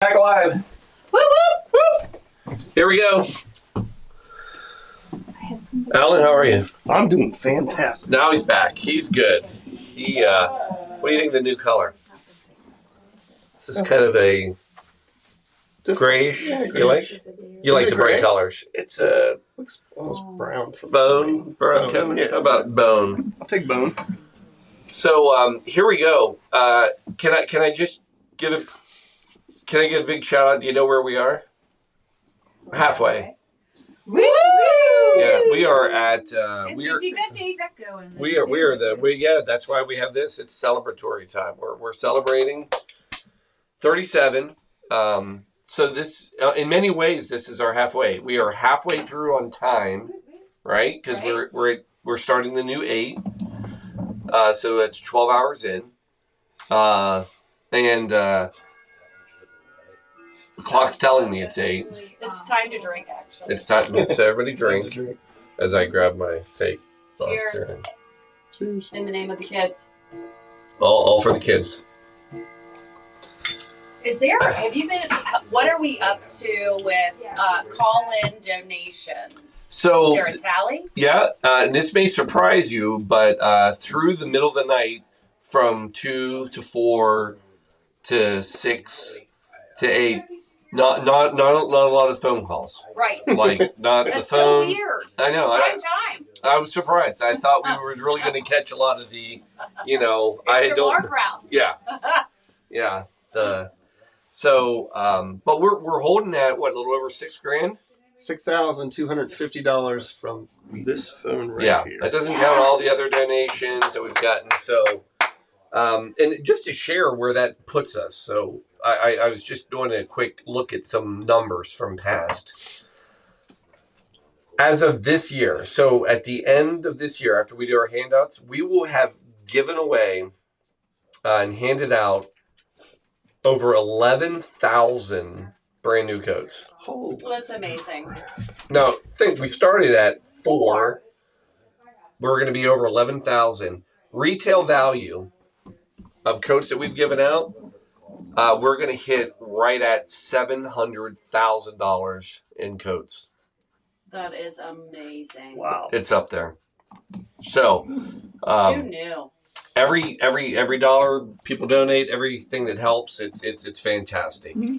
Back live. Whoop, whoop, whoop. Here we go. Alan, how are you? I'm doing fantastic. Now he's back. He's good. What do you think of the new color? This is kind of a grayish. Yeah, You like? You like the bright colors? It's looks almost brown. Bone cone. Yeah. How about bone? I'll take bone. So here we go. Can I just give it? Can I give a big shout out? Do you know where we are? Halfway. Woo! Yeah, we are at. We are. 50-50. Yeah. That's why we have this. It's celebratory time. We're celebrating 37. So this, in many ways, this is our halfway. We are halfway through on time, right? Because we're starting the new 8. So that's 12 hours in, and the clock's telling me it's 8. It's time to drink, actually. It's time. So everybody drink as I grab my fake. Cheers. Cheers. In the name of the kids. All for the kids. What are we up to with call-in donations? So, is there a tally? Yeah, and this may surprise you, but through the middle of the night, from 2 to 4 to 6 to 8, not a lot of phone calls. Right. Like, not That's the phone. so weird. I know. Prime time. I was surprised. I thought we were really going to catch a lot of the, It's from our crowd. Yeah. Yeah. But we're holding at what, a little over $6,000? $6,250 from this phone right here. Yeah, that doesn't count all the other donations that we've gotten. So, and just to share where that puts us. So I was just doing a quick look at some numbers from past. As of this year, so at the end of this year, after we do our handouts, we will have given away and handed out over 11,000 brand new coats. Well, that's amazing. Now, we started at 4. We're going to be over 11,000. Retail value of coats that we've given out, we're going to hit right at $700,000 in coats. That is amazing. Wow. It's up there. So, who knew? Every dollar people donate, everything that helps, it's fantastic. Mm-hmm.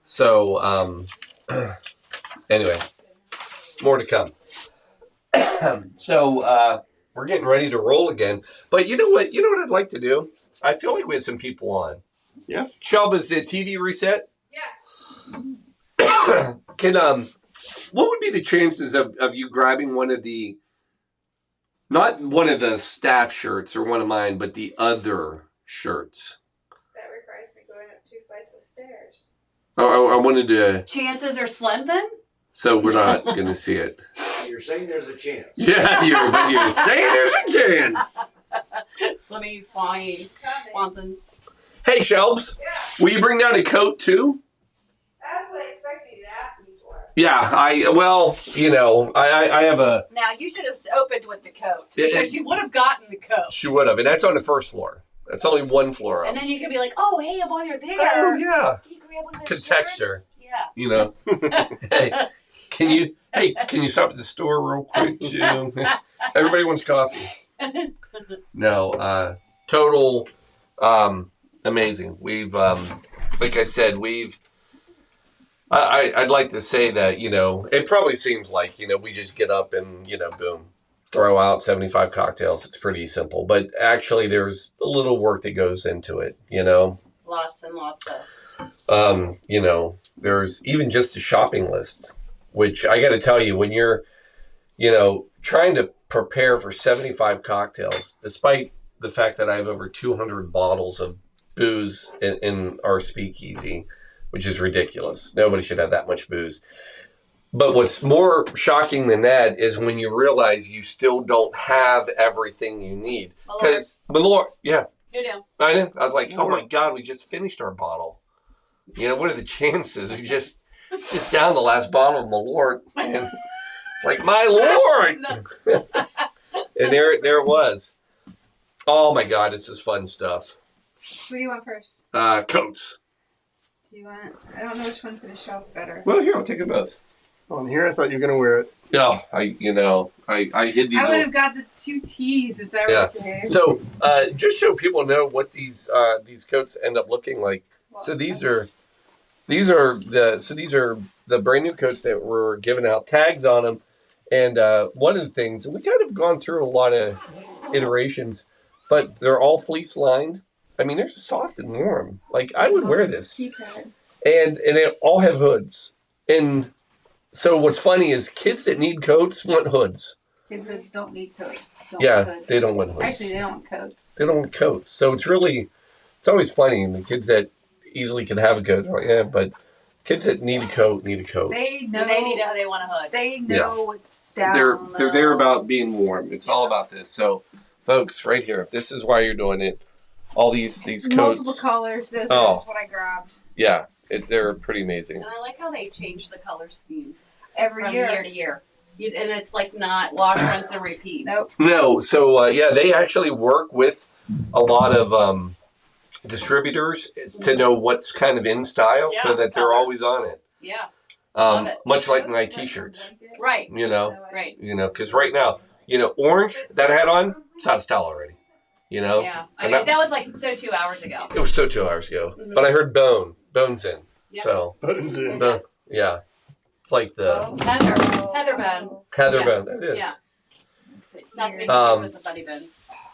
So, anyway, more to come. So, we're getting ready to roll again. But you know what I'd like to do? I feel like we had some people on. Yeah. Shelb, is the TV reset? Yes. What would be the chances of you grabbing one of the, not one of the staff shirts or one of mine, but the other shirts? That requires me going up 2 flights of stairs. Oh, I wanted to. Chances are slim then? So we're not going to see it. You're saying there's a chance. Yeah, you're saying there's a chance. Slimmy, Swanson. Hey, Shelbs, will you bring down a coat too? That's what I expected you to ask me for. Yeah, I have a. Now, you should have opened with the coat, because she would have gotten the coat. She would have, and that's on the first floor. That's only one floor up. And then you could be like, oh, hey, while you're there. Oh, yeah. Can you grab one of those Could text her. Yeah. Hey, can you stop at the store real quick, Jim? Everybody wants coffee. No, total, amazing. We've, like I said, I'd like to say that, it probably seems like, we just get up and, boom, throw out 75 cocktails. It's pretty simple, but actually there's a little work that goes into it, Lots and lots of. There's even just a shopping list, which I got to tell you, when you're, trying to prepare for 75 cocktails, despite the fact that I have over 200 bottles of booze in our speakeasy, which is ridiculous. Nobody should have that much booze. But what's more shocking than that is when you realize you still don't have everything you need. Because Malort, yeah. You do. I know. I was like, oh my God, we just finished our bottle. What are the chances? We just down the last bottle of Malort, and it's like, my Lord! And there it was. Oh my God, this is fun stuff. What do you want first? Coats. Do you want? I don't know which one's gonna show up better. Well, here, I'll take them both. On here, I thought you were gonna wear it. No, I hid these. I would have got the 2 T's if that were okay. So, just so people know what these coats end up looking like. So these are the brand new coats that were given out, tags on them, and one of the things we kind of gone through a lot of iterations, but they're all fleece lined. I mean, they're soft and warm. Like I would wear this, Keypad. and they all have hoods. And so what's funny is kids that need coats want hoods. Kids that don't need coats. They don't want hoods. Actually, they don't want coats. They don't want coats. So it's always funny. And the kids that easily can have a coat, but kids that need a coat need a coat. They know. They want a hood. They know what's down. They're there about being warm. It's all about this. So, folks, right here, this is why you're doing it. All these coats. Multiple colors. Those are just what I grabbed. Yeah, they're pretty amazing. And I like how they change the color schemes Every from year. year to year. And it's like not wash, rinse, and repeat. Nope. No, so they actually work with a lot of distributors to know what's kind of in style, so that they're always on it. Yeah. Love it. Much like my t-shirts, Right. Right. Because right now, orange that I had on, it's out of style already. Yeah. I mean, that was like 2 hours ago. It was 2 hours ago, but I heard bones in. Yep. So Buttons in. yeah, it's like the Heatherbone. Heatherbone. It is. Yeah. Not to be confused with the buddy bone.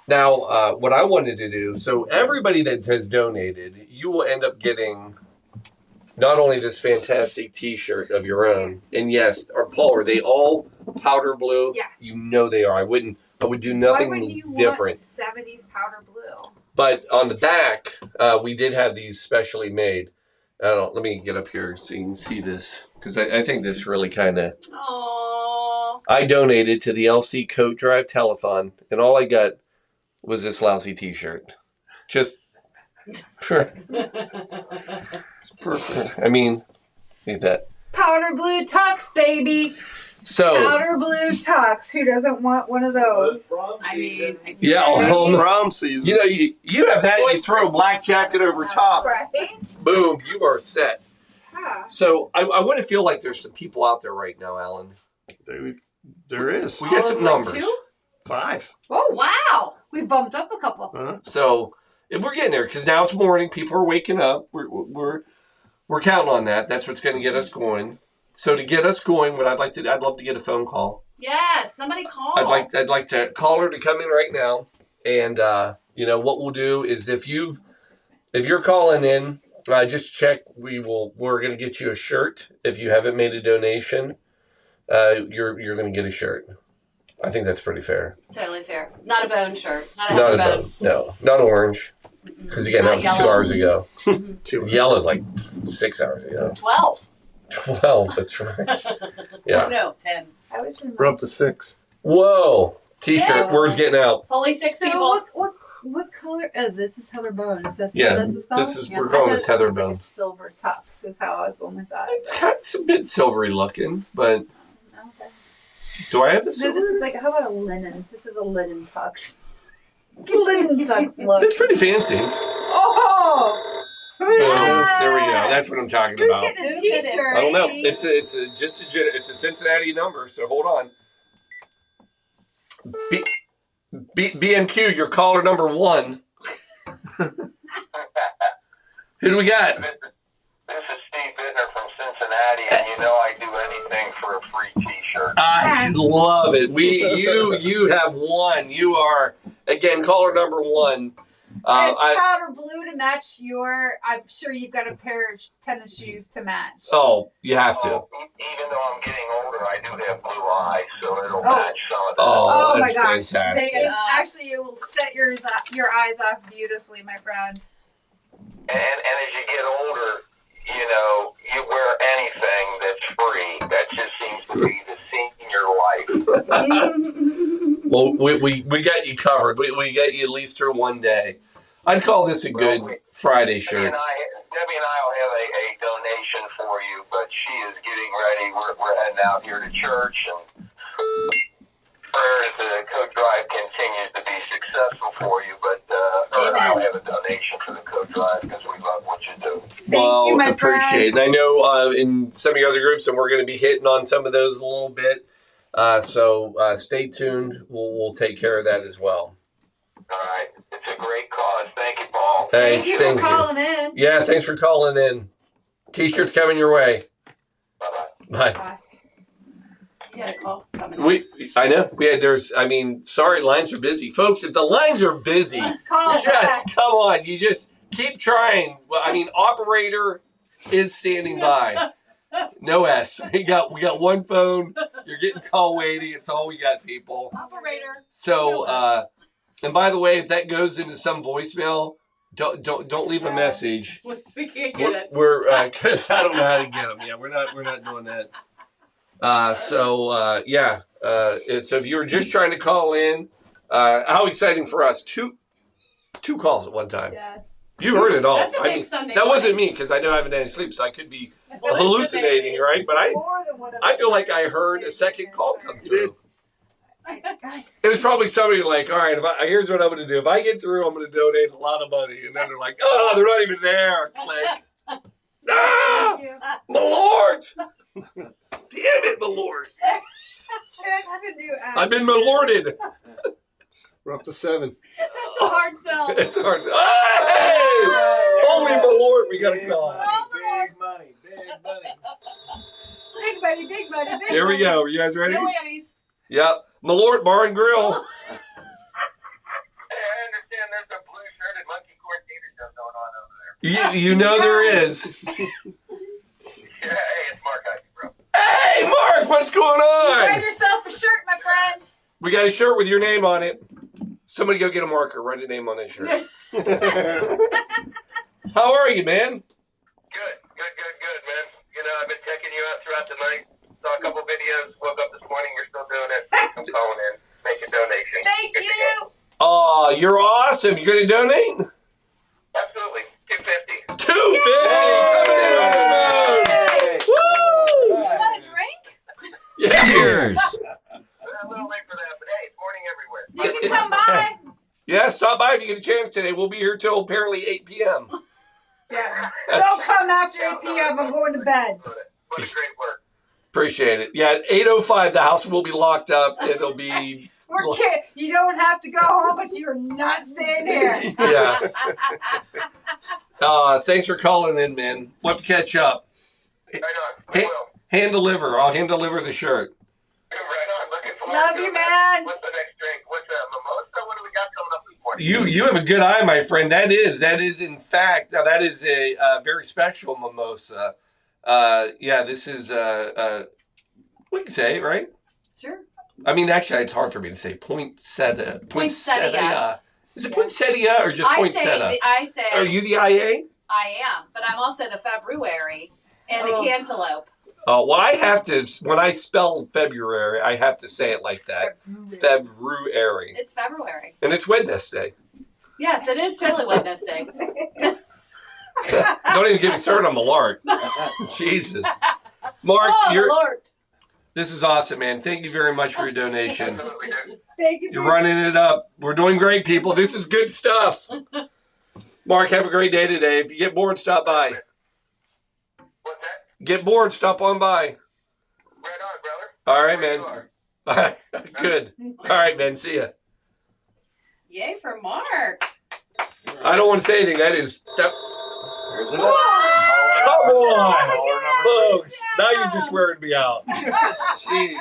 Now, what I wanted to do, so everybody that has donated, you will end up getting not only this fantastic T-shirt of your own, and yes, or Paul, are they all powder blue? Yes. They are. I would do nothing Why would you different. Want 70s powder blue? But on the back, we did have these specially made. Let me get up here so you can see this, because I think this really kind of. Aww. I donated to the LC Coat Drive Telethon, and all I got was this lousy T-shirt. Just. It's perfect. I mean, look at that. Powder blue tux, baby. So. Powder blue tux. Who doesn't want one of those? Yeah, prom season. You have that. You throw a black jacket over top. Right. Boom, you are set. Yeah. So I want to feel like there's some people out there right now, Alan. There is. We got some numbers. 2? 5. Oh, wow. We bumped up a couple. So if we're getting there, because now it's morning, people are waking up. We're counting on that. That's what's going to get us going. So to get us going, I'd love to get a phone call. Yes, somebody call. I'd like to call her to come in right now, and what we'll do is if you're calling in, just check. We're going to get you a shirt. If you haven't made a donation, you're going to get a shirt. I think that's pretty fair. Totally fair. Not a bone shirt. Not a bone. bone. No, not orange. Because again, that was 2 hours ago. Yellow's like 6 hours ago. 12. 12. That's right. Yeah. Oh, no, 10. I was reminded. We're up to 6. Whoa. T-shirt. Word's getting out. Holy 6 So people. what color? Oh, this is Heatherbone. Is this Yeah, what this is called? we're calling this Heatherbone. Like a silver tux is how I was going with that. It's a bit silvery looking, but Okay. do I have this? No, this is like, how about a linen? This is a linen tux. Linen tux look. It's pretty fancy. Oh! There we go. That's what I'm talking Who's about. getting a Who's getting t-shirt? I don't know. It's a Cincinnati number, so hold on. BNQ, your caller number 1. Who do we got? This is Steve Bittner from Cincinnati, and I do anything for a free T-shirt. I love it. You have won. You are again caller number 1. It's powder blue to match I'm sure you've got a pair of tennis shoes to match. Oh, you have to. Even though I'm getting older, I do have blue eyes, so it'll match some of that. Oh, my that's gosh. fantastic. Actually, it will set your eyes off beautifully, my friend. And as you get older, you wear anything that's free. That just seems to be the senior life. Well, we got you covered. We got you at least through one day. I'd call this a good Friday shirt. Debbie and I will have a donation for you, but she is getting ready. We're heading out here to church, and prayers the coat drive continues to be successful for you. But her and I will have a donation for the coat drive because we love what you do. you, my appreciate it. friend. And I know in some of your other groups, and we're going to be hitting on some of those a little bit. So stay tuned. We'll take care of that as well. All right. It's a great cause. Thank you, Paul. Hey, Thank you for calling in. Yeah, thanks for calling in. T-shirts coming your way. Bye-bye. Bye. You had a call coming. I know. Sorry, lines are busy. Folks, if the lines are busy, Call just back. come on. You just keep trying. Well, operator is standing by. No S. We got one phone. You're getting call waiting. It's all we got, people. Operator. So, and by the way, if that goes into some voicemail, don't leave a message. We can't get it. We're because I don't know how to get them. Yeah, we're not doing that. So if you were just trying to call in, how exciting for us! Two calls at one time. Yes. You heard it all. That's a big Sunday that wasn't morning. me because I know I haven't had any sleep, so I could be hallucinating, right? But More than one of I us. feel like I heard a second call come You did. through. It was probably somebody like, all right, here's what I'm going to do. If I get through, I'm going to donate a lot of money. And then they're like, oh, they're not even there. Click. Ah, my Lord. Damn it, my Lord. I've been malorded. We're up to 7. That's a hard sell. It's hard. Hey! Holy my Lord, we got a call. Big money. Big money, big money, big Here we money. go. You guys ready? No whammies. Yep. My Lord Bar and Grill. Hey, I understand there's a blue-shirted monkey quarantine show going on over there. You know there is. Yeah, hey, it's Mark Ivy, bro. Hey, Mark, what's going Find on? yourself a shirt, my friend. We got a shirt with your name on it. Somebody go get a marker. Write a name on that shirt. How are you, man? Good, man. You know, I've been checking you out throughout the night. Saw a couple videos. Woke up this morning. You're still doing it. I'm calling in. Make a donation. Thank Good to you. Oh, you're awesome. You going to donate? go. Absolutely. $250. $250. Woo! You want a drink? Cheers. A little late for that, but hey, it's morning everywhere. You can come by. Yeah, stop by if you get a chance today. We'll be here till apparently 8 p.m. Yeah. Don't come after 8 p.m. I'm going to bed. What a great work. Appreciate it. Yeah, at 8:05, the house will be locked up. It'll be... We're kidding. You don't have to go home, but you're not staying here. Yeah. Thanks for calling in, man. We'll have to catch up. Right on. We will. Hand deliver. I'll hand deliver the shirt. Right on. Looking forward Love to you, it. man. What's the next drink? What's mimosa? What do we got coming up this morning? You have a good eye, my friend. That is in fact, now that is a very special mimosa. This is we can say it, right? Sure. I mean, actually, it's hard for me to say. Poinsettia. Poinsettia. Is it poinsettia or just poinsettia? I say. Are you the IA? I am, but I'm also the February and the cantaloupe. Oh, well, I have to, when I spell February, I have to say it like that. February. It's February. And it's Wednesday. Yes, it is totally Wednesday. Don't even get me started on Millard. Jesus. Mark, Lord. this is awesome, man. Thank you very much for your donation. Absolutely, dude. Thank you. You're running it up. We're doing great, people. This is good stuff. Mark, have a great day today. If you get bored, stop by. What's that? Get bored, stop on by. Right on, brother. All right, Where man. you are. Good. All right, man. See ya. Yay for Mark. I don't want to say anything. That is... There's Come another. on, folks. Now you're just wearing me out. Jeez.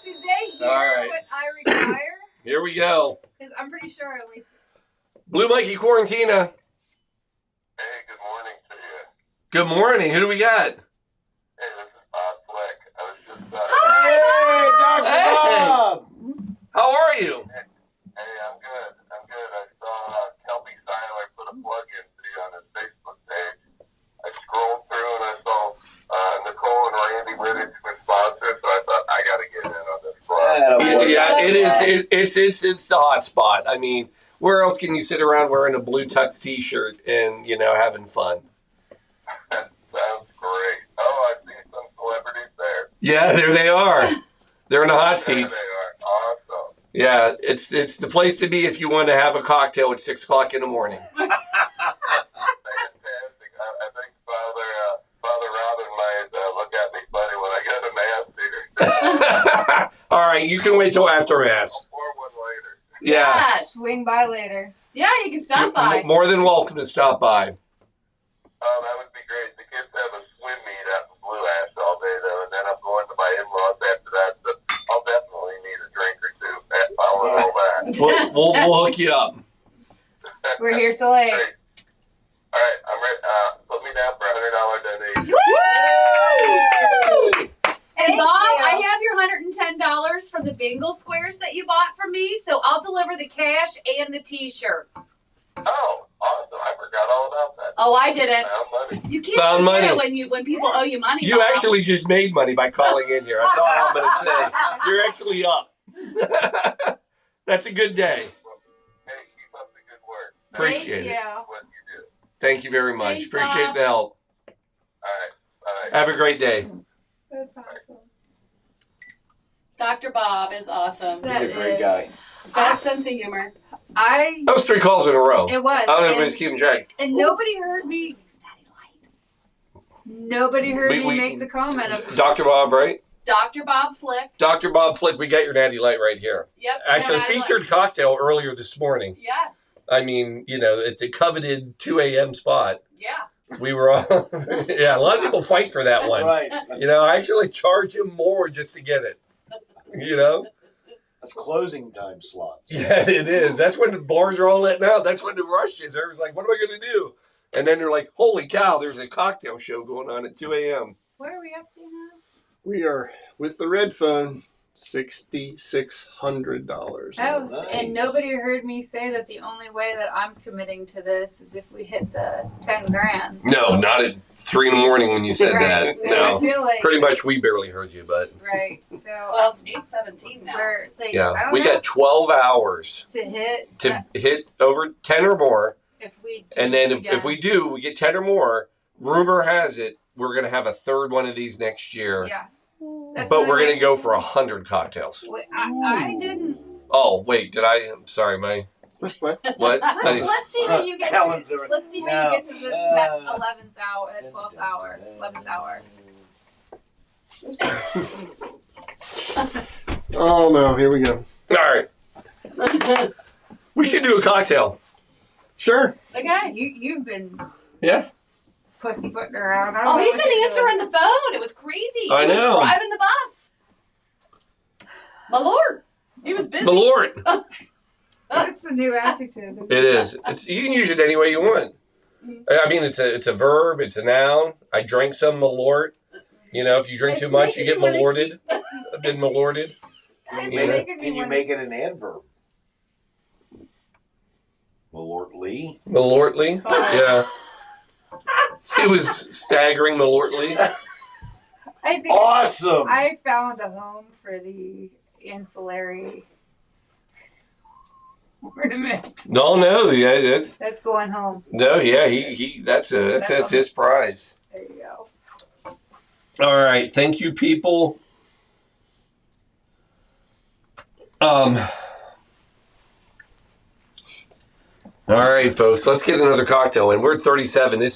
Did they hear All right. what I require? Here we go. Because I'm pretty sure I only. Blue Mikey Quarantina. Hey, good morning to you. Good morning. Who do we got? Hey, this is Bob Fleck. I was just Hey, Dr. Hey. Bob! How are you? Hey, I'm good. I saw Kelby Seiler put a plug in today on his Facebook page. I scrolled through and I saw Nicole and Randy Riddich were sponsored, so I thought I got to get in on this club. Yeah, it is. It's the hot spot. I mean, where else can you sit around wearing a blue tux T-shirt and having fun? That sounds great. Oh, I see some celebrities there. Yeah, there they are. They're in the hot There seats. they are. Awesome. Yeah, it's the place to be if you want to have a cocktail at 6 o'clock in the morning. Fantastic. I think right, you can wait till after Mass. Or one later. Yeah. Yes. Swing by later. Yeah, you can stop by. More than welcome to stop by. Oh, that would be great. The kids have a swim meet out in Blue Ash all day, though, and then I'm going to my in-laws after that, so I'll definitely need a drink or two following all that. We'll hook you up. We're here till 8. Great. All right, I'm ready. Put me down for a $100 donation. And Thank Bob, you. I have your $110 from the bingo squares that you bought from me, so I'll deliver the cash and the T-shirt. Oh, awesome. I forgot all about that. Oh, I didn't. Found money. You can't Found forget money. it when people owe you money. You Bob. actually just made money by calling in here. That's all I'm going to say. You're actually up. That's a good day. Hey, keep up the good work. Appreciate Thank it. you. What you do. Thank you very much. Thanks, Appreciate Bob. the help. All right. Bye. Have a great day. That's awesome. Dr. Bob is awesome. That He's a great is- guy. Best sense of humor. I. That was 3 calls in a row. It was. I don't know if and, anybody's keeping track. and nobody heard me. Nobody heard We- me we- make the comment of. Dr. Bob, right? Dr. Bob Flick. Dr. Bob Flick, we got your Natty Light right here. Yep. Actually, and I featured cocktail earlier this morning. Yes. I mean, at the coveted 2 a.m. spot. Yeah. We were all, yeah, a lot of people fight for that one. Right. I actually charge him more just to get it. That's closing time slots. Yeah, it is. That's when the bars are all letting out. That's when the rush is. Everyone's like, what am I going to do? And then they're like, holy cow, there's a cocktail show going on at 2 a.m. What are we up to now? We are with the red phone, $6,600. Oh, Nice. and nobody heard me say that the only way that I'm committing to this is if we hit the 10 grand. No, not at 3 in the morning when you said Right, that. so I No. feel like. Pretty much we barely heard you, but Right. So. Well, it's 8:17 now. We're like, I yeah, don't we know, got 12 hours to hit. to hit over 10 or more. If we. Do And then this if we do, we get 10 or more, rumor has it, we're going to have a third one of these next year. Yes. That's But the we're only going to way- go for 100 cocktails. Wait, I didn't. Oh, wait, I'm sorry, What? what? Let's see how you get Helen's to. over- Let's see how No. you get to that 11th hour, that 12th hour, 11th hour. Oh no, here we go. All right. We should do a cocktail. Sure. Okay. You've been Yeah. pussyfooting around. I don't Oh, know he's what been you're answering doing. the phone. It was crazy. I He was know. driving the bus. My lord. He was busy. Malort. That's the new adjective. It is. You can use it any way you want. I mean, it's a verb. It's a noun. I drank some Malort. If you drink It's too much, you get making me wanna malorted. I've been malorted. It's Yeah. making me Can you wanna- make it an adverb? Malortly? Malortly. Yeah. It was staggering Malortly. I think Awesome! I found a home for the ancillary ornament. No, yeah, That's going home. he that's his prize. There you go. All right, thank you, people. All right, folks, let's get another cocktail in. We're at 37. When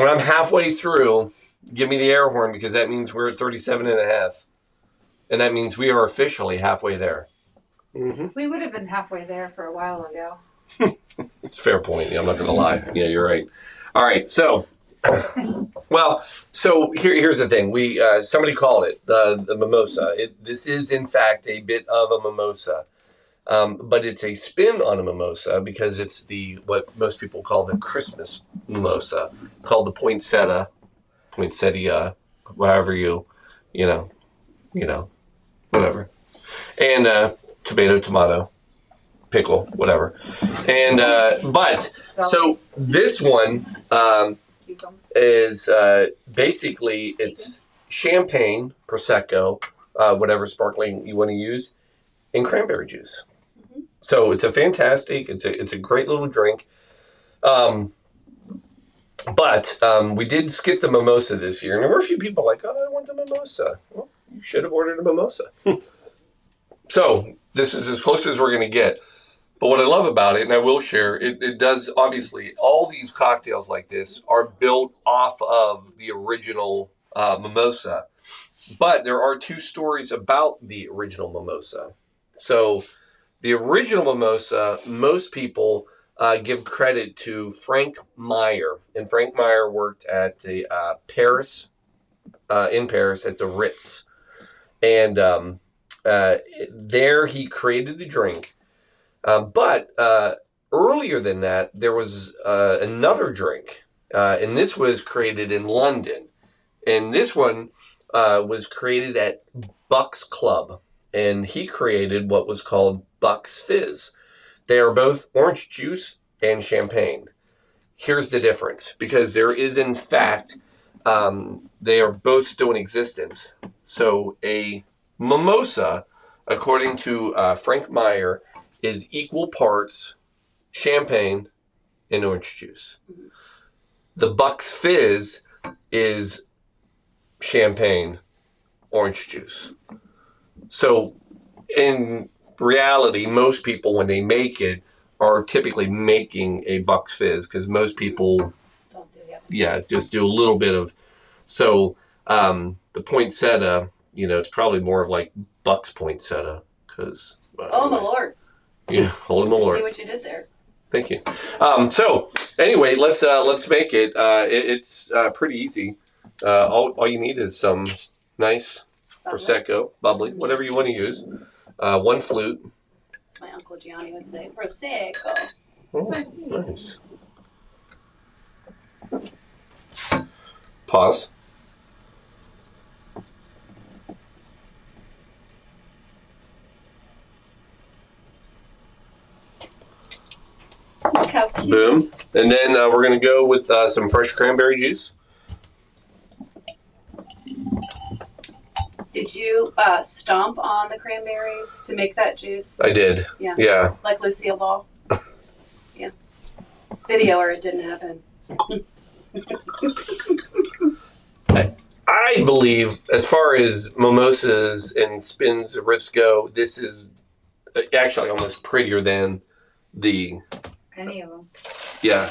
I'm halfway through, give me the air horn because that means we're at 37 and a half. And that means we are officially halfway there. Mm-hmm. We would have been halfway there for a while ago. It's a fair point. Yeah, I'm not going to lie. Yeah, you're right. All right, so here's the thing. We somebody called it the mimosa. This is in fact a bit of a mimosa, but it's a spin on a mimosa because it's what most people call the Christmas mimosa, called the poinsettia, however you whatever, and tomato, pickle, whatever, and but so this one. Is basically it's champagne, prosecco, whatever sparkling you want to use, and cranberry juice. Mm-hmm. So it's a fantastic. It's a great little drink. But we did skip the mimosa this year, and there were a few people like, "Oh, I want the mimosa." Well, you should have ordered a mimosa. So this is as close as we're going to get. But what I love about it, and I will share, it does, obviously, all these cocktails like this are built off of the original mimosa. But there are two stories about the original mimosa. So the original mimosa, most people give credit to Frank Meyer. And Frank Meyer worked at the Paris, in Paris at the Ritz. And there he created the drink. But earlier than that, there was another drink. And this was created in London. And this one was created at Buck's Club. And he created what was called Buck's Fizz. They are both orange juice and champagne. Here's the difference. Because there is, in fact, they are both still in existence. So a mimosa, according to Frank Meyer, is equal parts champagne and orange juice. The Buck's Fizz is champagne, orange juice. So in reality, most people, when they make it, are typically making a Buck's Fizz because most people, Don't do that. yeah, just do a little bit of. So the poinsettia, it's probably more of like Buck's poinsettia because. Oh my lord! Yeah, holy my See lord. what you did there. Thank you. So anyway, let's make it. It's pretty easy. All you need is some nice prosecco, bubbly, whatever you want to use. One flute. As my uncle Gianni would say, prosecco. Oh, nice. Pause. Look how cute. Boom. And then we're going to go with some fresh cranberry juice. Did you stomp on the cranberries to make that juice? I did. Yeah. Yeah. Like Lucille Ball? Yeah. Video or it didn't happen. I believe, as far as mimosas and spins of riffs go, this is actually almost prettier than the. Any of them. Yeah.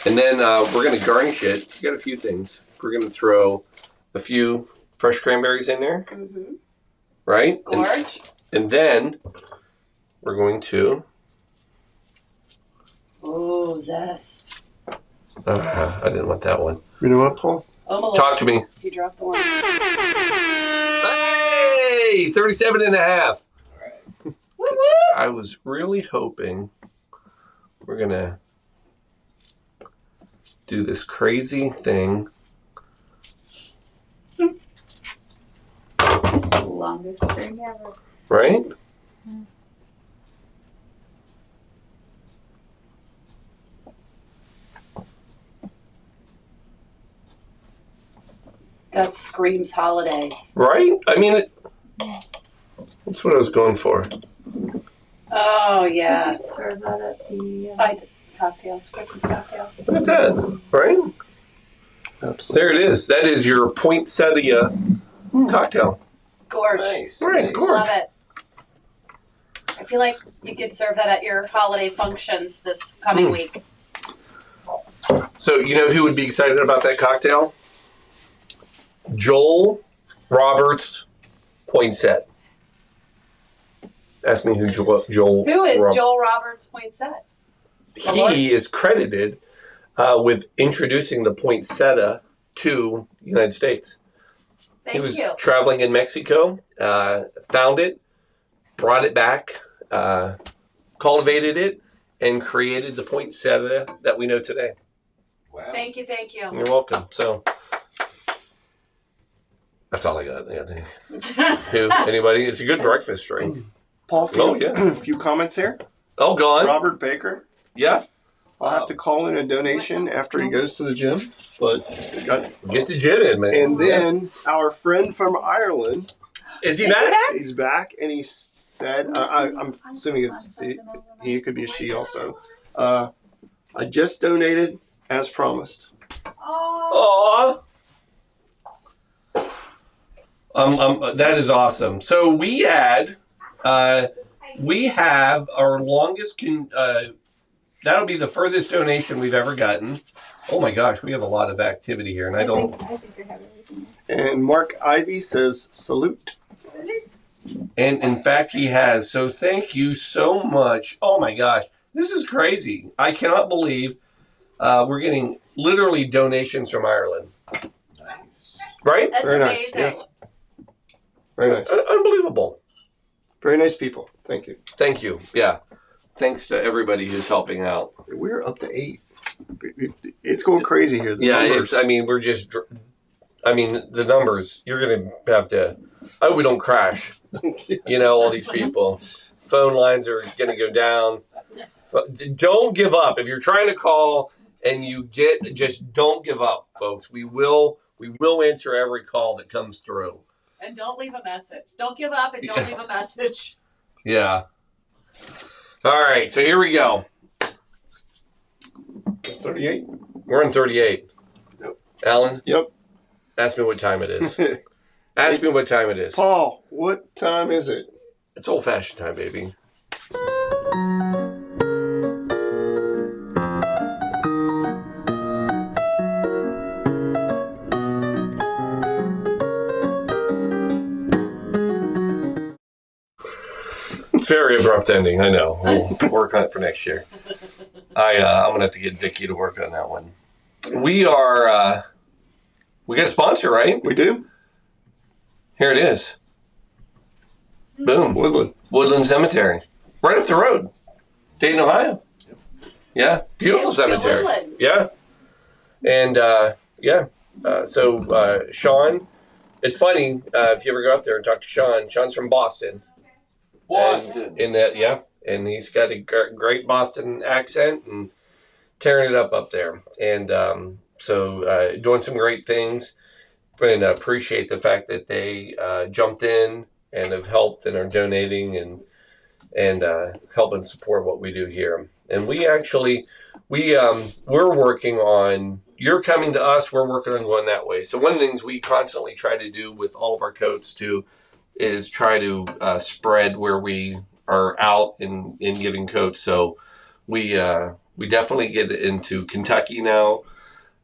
And then we're going to garnish it. We got a few things. We're going to throw a few fresh cranberries in there, Mm-hmm. right? Gorge. And then we're going to. Oh, zest. I didn't want that one. You know what, Paul? Oh, my Talk to me. You dropped the one. Hey, 37 and a half. Woo woo! I was really hoping we're going to do this crazy thing. It's the longest string ever. Right? That screams holidays. Right? I mean, that's what I was going for. Oh, Did you yes. serve that at the... I did cocktails, Christmas cocktails. Look at that. Right? Absolutely. There it is. That is your poinsettia cocktail. Gorge. Nice. Right, nice. gorge. Love it. I feel like you could serve that at your holiday functions this coming week. So, you know who would be excited about that cocktail? Joel Roberts Poinsett. Ask me who Joel. Who is Rob- Joel Roberts Poinsett? He is credited with introducing the poinsettia to the United States. Thank He was you. traveling in Mexico, found it, brought it back, cultivated it, and created the poinsettia that we know today. Wow. Thank you, thank you. You're welcome. So that's all I got. Anthony. Who? Anybody? It's a good breakfast drink. Paul, Oh, yeah. a few comments here. Oh, gone. Robert Baker. Yeah. I'll have to call in a donation after he goes to the gym. But got, Get the gym in, man. and then our friend from Ireland, Is he back? he's back, and he said, I'm assuming he could be a she also. I just donated as promised. Oh. Aw. That is awesome. So we have our longest. That'll be the furthest donation we've ever gotten. Oh my gosh, we have a lot of activity here, and I don't. I think I have everything. And Mark Ivy says salute. And in fact, he has. So thank you so much. Oh my gosh, this is crazy. I cannot believe we're getting literally donations from Ireland. Nice. Right? That's Very amazing. nice. Yes. Very nice. Unbelievable. Very nice people. Thank you. Thank you. Yeah. Thanks to everybody who's helping out. We're up to 8. It's going crazy here. The Yeah, numbers. we're just. The numbers. You're gonna have to. I hope we don't crash. All these people. Phone lines are gonna go down. Don't give up. If you're trying to call and just don't give up, folks. We will answer every call that comes through. And don't leave a message. Don't give up and don't leave a message. Yeah. All right, so here we go. 38. We're on 38. Yep. Alan? Yep. Ask me what time it is. Ask me what time it is. Paul, what time is it? It's old-fashioned time, baby. It's very abrupt ending, I know. We'll work on it for next year. I'm going to have to get Dickie to work on that one. We got a sponsor, right? We do? Here it is. Boom. Woodland Cemetery. Right up the road. Dayton, Ohio. Yeah. Beautiful cemetery. Woodland. Yeah. And, so Sean, it's funny, if you ever go up there and talk to Sean's from Boston. Boston. And he's got a great Boston accent and tearing it up there. And doing some great things. And appreciate the fact that they jumped in and have helped and are donating and helping support what we do here. And we're working on. You're coming to us. We're working on going that way. So one of the things we constantly try to do with all of our coats too is try to spread where we are out in giving coats. So we definitely get into Kentucky now,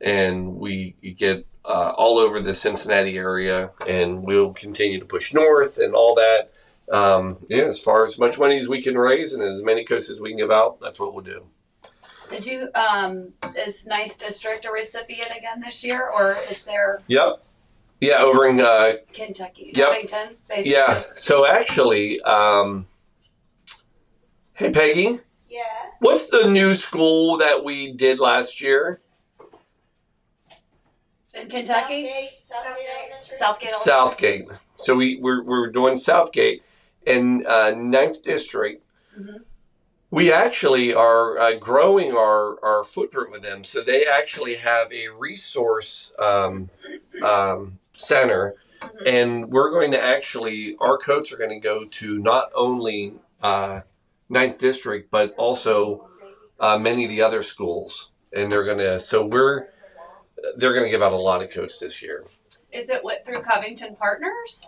and we get all over the Cincinnati area, and we'll continue to push north and all that. As far as much money as we can raise and as many coats as we can give out, that's what we'll do. Did you, is 9th District a recipient again this year, or is there Yep. Yeah, over in Kentucky, Yep. Covington, basically? yeah. So actually, hey Peggy, Yes. what's the new school that we did last year? In Kentucky? Southgate Elementary. Southgate. Southgate. So we're doing Southgate in 9th District. Mm-hmm. We actually are growing our footprint with them. So they actually have a resource center, Mm-hmm. and we're going to our coats are going to go to not only 9th District, but also many of the other schools. And they're going to give out a lot of coats this year. Is it through Covington Partners?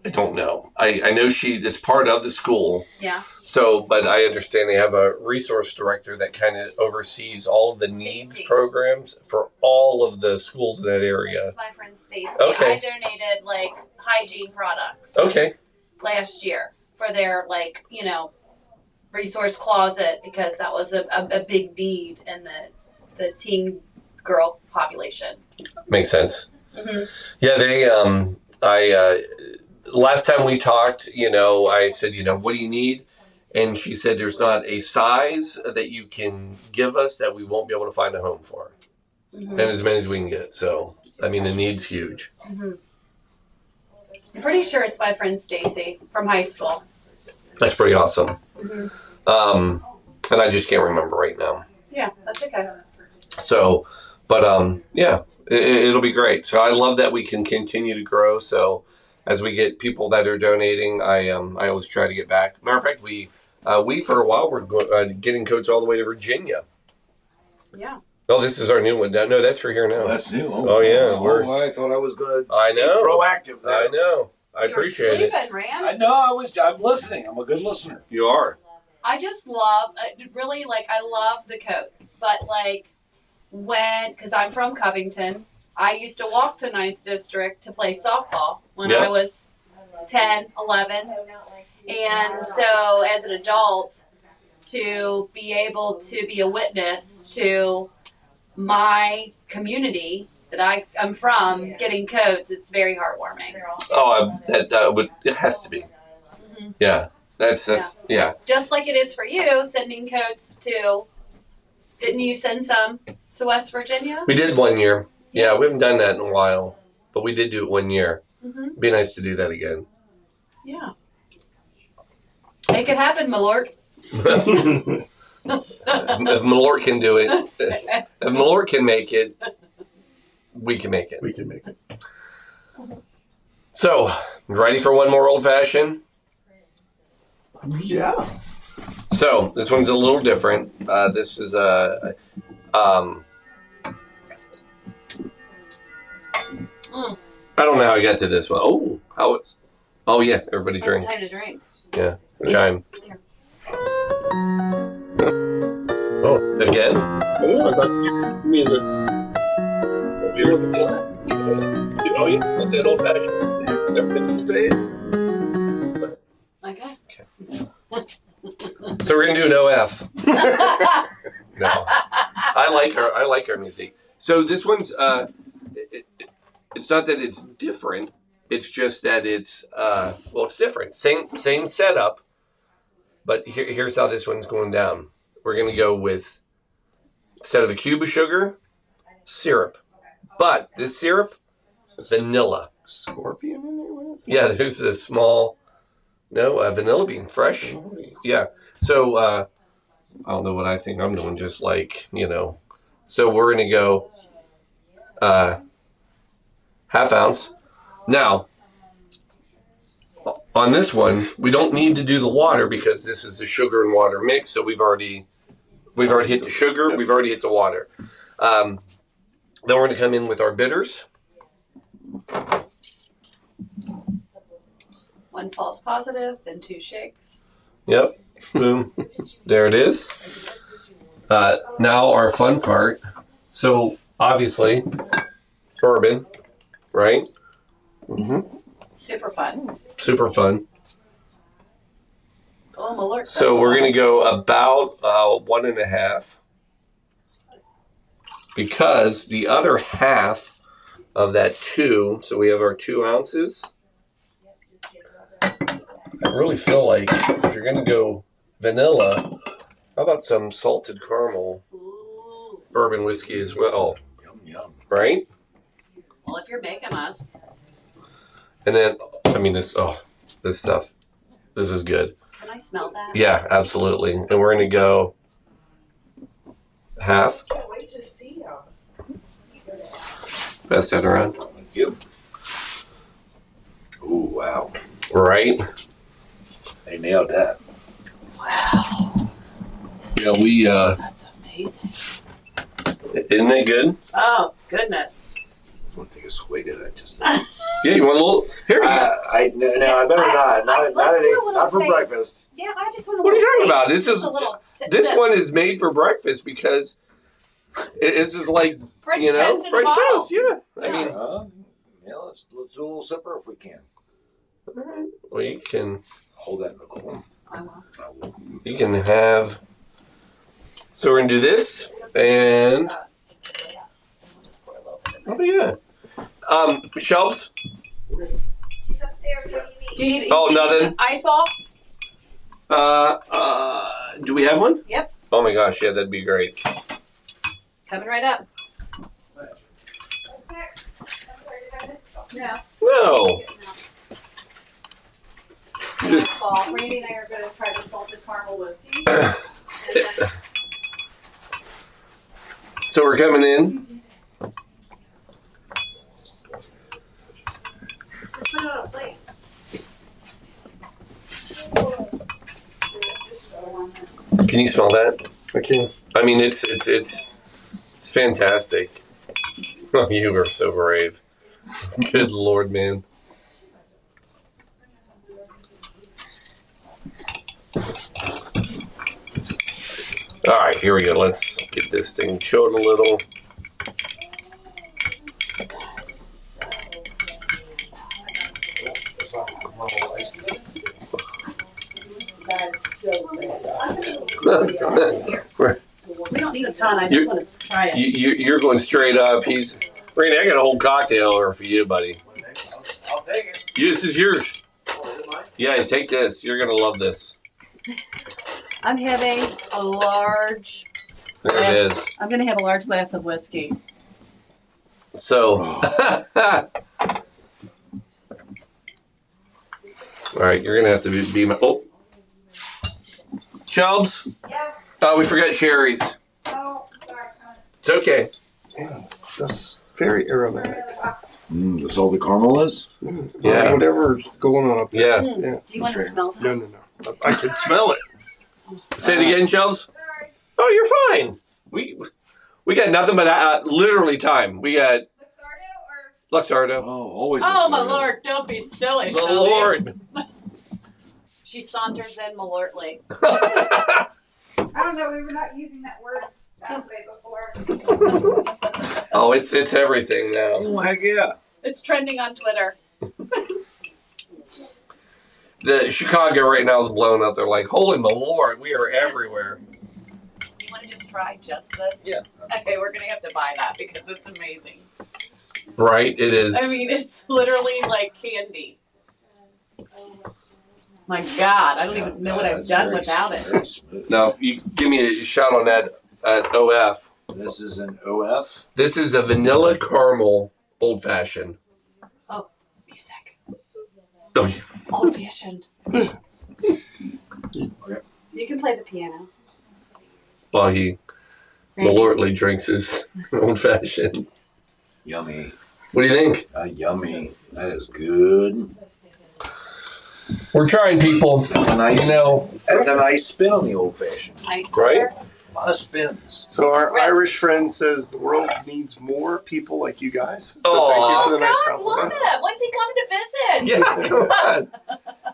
I don't know. I know it's part of the school. Yeah. So, but I understand they have a resource director that kind of oversees all of the needs programs for all of the schools in that area. It's my friend Stacy. Okay. I donated hygiene products. Okay. Last year for their resource closet, because that was a big need in the teen girl population. Makes sense. Mm-hmm. Yeah, last time we talked, I said, what do you need? And she said, there's not a size that you can give us that we won't be able to find a home for. Mm-hmm. And as many as we can get. So, the need's huge. Mm-hmm. I'm pretty sure it's my friend Stacy from high school. That's pretty awesome. Mm-hmm. And I just can't remember right now. Yeah, that's okay. So, but it'll be great. So I love that we can continue to grow. So as we get people that are donating, I always try to get back. Matter of fact, we for a while were getting coats all the way to Virginia. Yeah. Oh, this is our new one. No, that's for here now. Oh, that's new. Oh, yeah. I thought I was going to I be know. proactive there. I know. I You were appreciate it. sleeping, Ram. I know. I'm listening. I'm a good listener. You are. I just love, really, like, I love the coats. But, like, because I'm from Covington, I used to walk to 9th District to play softball when Yeah. I was 10, 11. And so, as an adult, to be able to be a witness to my community that I'm from getting coats, it's very heartwarming. Oh, it has to be. Mhm. Yeah. That's yeah. Just like it is for you, sending coats to, didn't you send some to West Virginia? We did 1 year. Yeah, we haven't done that in a while, but we did do it 1 year. Mm-hmm. It'd be nice to do that again. Yeah. Make it happen, my lord. If Malort can do it, if Malort can make it, we can make it. We can make it. So, ready for one more old fashioned? Yeah. So, this one's a little different. This is a. I don't know how I got to this one. Oh, how it's. Oh yeah, everybody It's drink. time to drink. Yeah, chime. Here. Oh, again? I don't know. I thought you mean the. Oh yeah, that's an old fashioned. Say it. Okay. So we're gonna do no F. No, I like our music. So this one's it's not that it's different. It's just that it's it's different. Same setup, but here's how this one's going down. We're gonna go with, instead of a cube of sugar, syrup. But this syrup, vanilla. Scorpion in there? What is it? Yeah, there's a small vanilla bean, fresh. Yeah. So I don't know what I think I'm doing. Just like, So we're gonna go half ounce. Now, on this one, we don't need to do the water because this is the sugar and water mix. So we've already hit the sugar. We've already hit the water. Then we're gonna come in with our bitters. One false positive, then 2 shakes. Yep. Boom. There it is. Now our fun part. So obviously, bourbon, right? Mm-hmm. Super fun. Super fun. Oh, my lord. So we're going to go about 1.5, because the other half of that 2, so we have our 2 ounces. I really feel like if you're going to go vanilla, how about some salted caramel Ooh. bourbon whiskey as well, Yum, yum. right? Well, if you're making us. And then, this stuff, this is good. Can I smell that? Yeah, absolutely. And we're going to go half. Can't wait to see y'all. Pass that around. Thank you. Ooh, wow. Right? They nailed that. Wow. Yeah, we, That's amazing. isn't that good? Oh, goodness. I want to take a swig of that. Just. Yeah, you want a little? Here you go. I better not. Let's do a little Not for taste. breakfast. Yeah, I just want to. What are you talking about? This is a little this one is made for breakfast because it's just like French toast in a French bottle. toast. Yeah, I Yeah. mean, Yeah, let's do a little sipper if we can. all right. Well, you can Hold that in the corner. I will. I will. you can have. So we're gonna do this, and Yes. We'll just pour a little bit in there. oh yeah, shelves. She's upstairs. What do you need? Do you need Oh, nothing. an ice ball? Do we have one? Yep. Oh my gosh, yeah, that'd be great. Coming right up. What's next? I'm sorry, did I miss something? No. No, Ice ball. Randy and I are going to try the salted caramel whiskey. And then so we're coming in. just put it on a plate. Can you smell that? I can. I mean, it's fantastic. Oh, you were so brave. Good Lord, man. here we go. Let's get this thing chilled a little. We don't need a ton. I just want to try it. You're going straight up. Randy, I got a whole cocktail order for you, buddy. I'll take it. This is yours. Yeah, take this. You're going to love this. I'm having a large. There it is. I'm going to have a large glass of whiskey. So, all right, you're going to have to be my. Oh, Chubbs? Yeah. Oh, we forgot cherries. Oh, sorry. It's okay. Yeah, that's very aromatic. That's all the caramel is? Yeah. Whatever's going on up there. Yeah. Yeah. Do you want to smell that? No. I can smell it. Say it again, Chubbs. Oh, you're fine. We got nothing but literally time. We got Luxardo. Oh, always. Oh, my Luxardo. Lord, don't be silly, The Shelby. Lord. She saunters in malertly. I don't know. We were not using that word that way before. Oh, it's everything now. Oh, heck yeah. It's trending on Twitter. The Chicago right now is blown up. They're like, holy my Lord, we are everywhere. You want to just try just this? Yeah. Okay, we're going to have to buy that because it's amazing. Right? It is. I mean, it's literally like candy. My God, I don't even know what I've That's done very without it. very smooth. Now, you give me a shot on that at OF. This is an OF. This is a vanilla caramel old fashioned. Music. Oh, yeah. Old fashioned. You can play the piano. While he Randy. malertly drinks his old fashioned. Yummy. What do you think? Yummy. That is good. We're trying, people. That's a nice. You know, That's a nice spin on the old fashioned. Nice. Right? A lot of spins. So our Reps. Irish friend says the world needs more people like you guys. So Aw. thank you for the nice God, love compliment. it. When's he coming to visit? yeah, come on.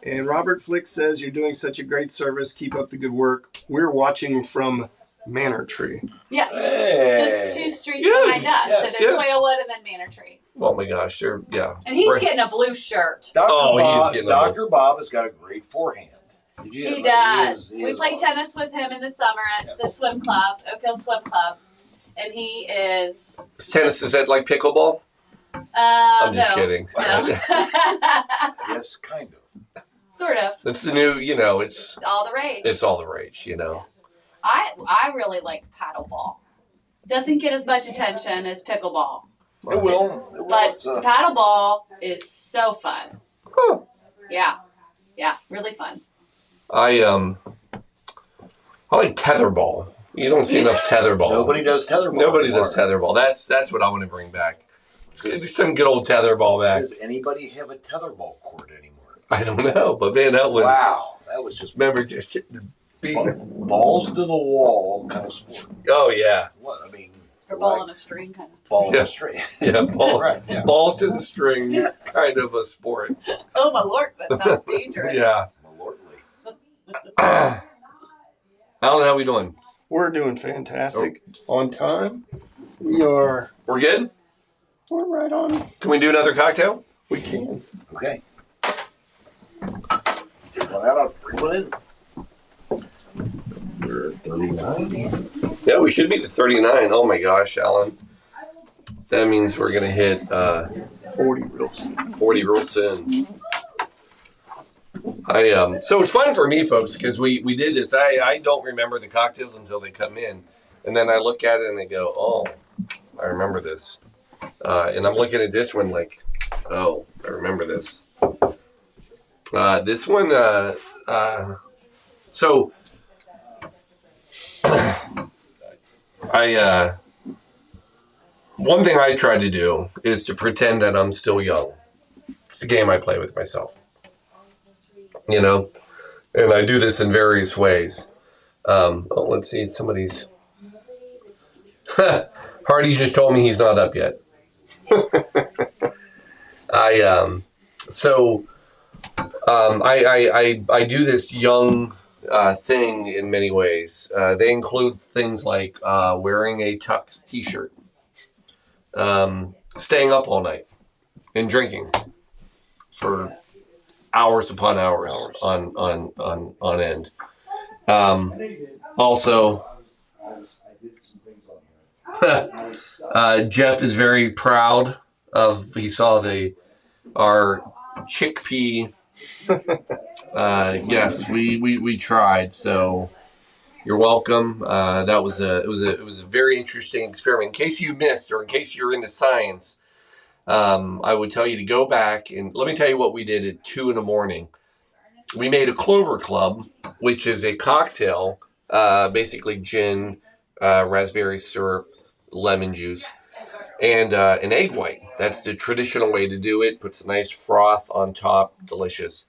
And Robert Flick says you're doing such a great service. Keep up the good work. We're watching from Manor Tree. Yeah. Hey. Just 2 streets Yeah. behind us. Yes. So there's Yeah. Whalewood and then Manor Tree. Oh my gosh, they're yeah. And he's Right. getting a blue shirt. Dr. Oh, he's Bob, getting Dr. Bob has got a great forehand. Did you- He does. he We is play awesome. tennis with him in the summer at the swim club, Oak Hill Swim Club. And he is. Tennis, is that like pickleball? I'm just no. kidding. No. Yes, kind of. Sort of. It's the new, it's All the rage. all the rage, I really like paddleball. Doesn't get as much attention as pickleball. It will. It will. But It's, paddleball is so fun. Huh. Yeah. Yeah, really fun. I like tetherball. You don't see enough tetherball. nobody does tetherball. Nobody anymore. does tetherball. That's what I want to bring back. Let's get some good old tetherball back. Does anymore have a tetherball court anymore? I don't know, but man, that was Wow, that was just remember just hitting the beat. balls to the wall kind of sport. Oh yeah, What I mean, Or ball on a string kind of. ball Yeah. straight. yeah, Right. Yeah. balls to the string, kind of a sport. Oh my Lord, that sounds dangerous. Yeah. Malortly. Alan, how we doing? We're doing fantastic. On time. We're We're good. right on. Can we do another cocktail? We can. Okay. Take one out. I'll bring one in. We're at 39. Yeah, we should be to 39. Oh my gosh, Alan. That means we're gonna hit 40 real soon. 40 real soon. So it's fun for me, folks, because we did this. I don't remember the cocktails until they come in, and then I look at it and I go, oh, I remember this. And I'm looking at this one like, oh, I remember this. This one, so one thing I try to do is to pretend that I'm still young. It's a game I play with myself, and I do this in various ways. Let's see, somebody's Hardy just told me he's not up yet. I do this young thing in many ways. They include things like wearing a tux T-shirt, staying up all night, and drinking for hours upon hours. On end. Also, Jeff is very proud of. He saw our chickpea. Yes, we tried. So you're welcome. That was it was a very interesting experiment. In case you missed, or in case you're into science, I would tell you to go back and let me tell you what we did at 2 a.m. We made a Clover Club, which is a cocktail, basically gin, raspberry syrup, lemon juice, and an egg white. That's the traditional way to do it. Puts a nice froth on top. Delicious.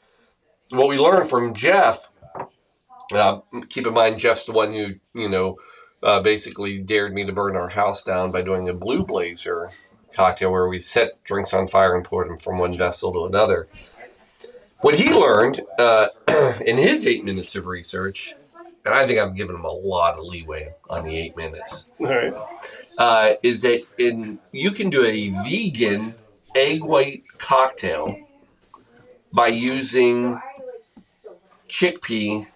What we learned from Jeff, keep in mind Jeff's the one who, basically dared me to burn our house down by doing a Blue Blazer cocktail where we set drinks on fire and poured them from one vessel to another. What he learned in his 8 minutes of research, and I think I'm giving him a lot of leeway on the 8 minutes, All right. is that you can do a vegan egg white cocktail by using chickpea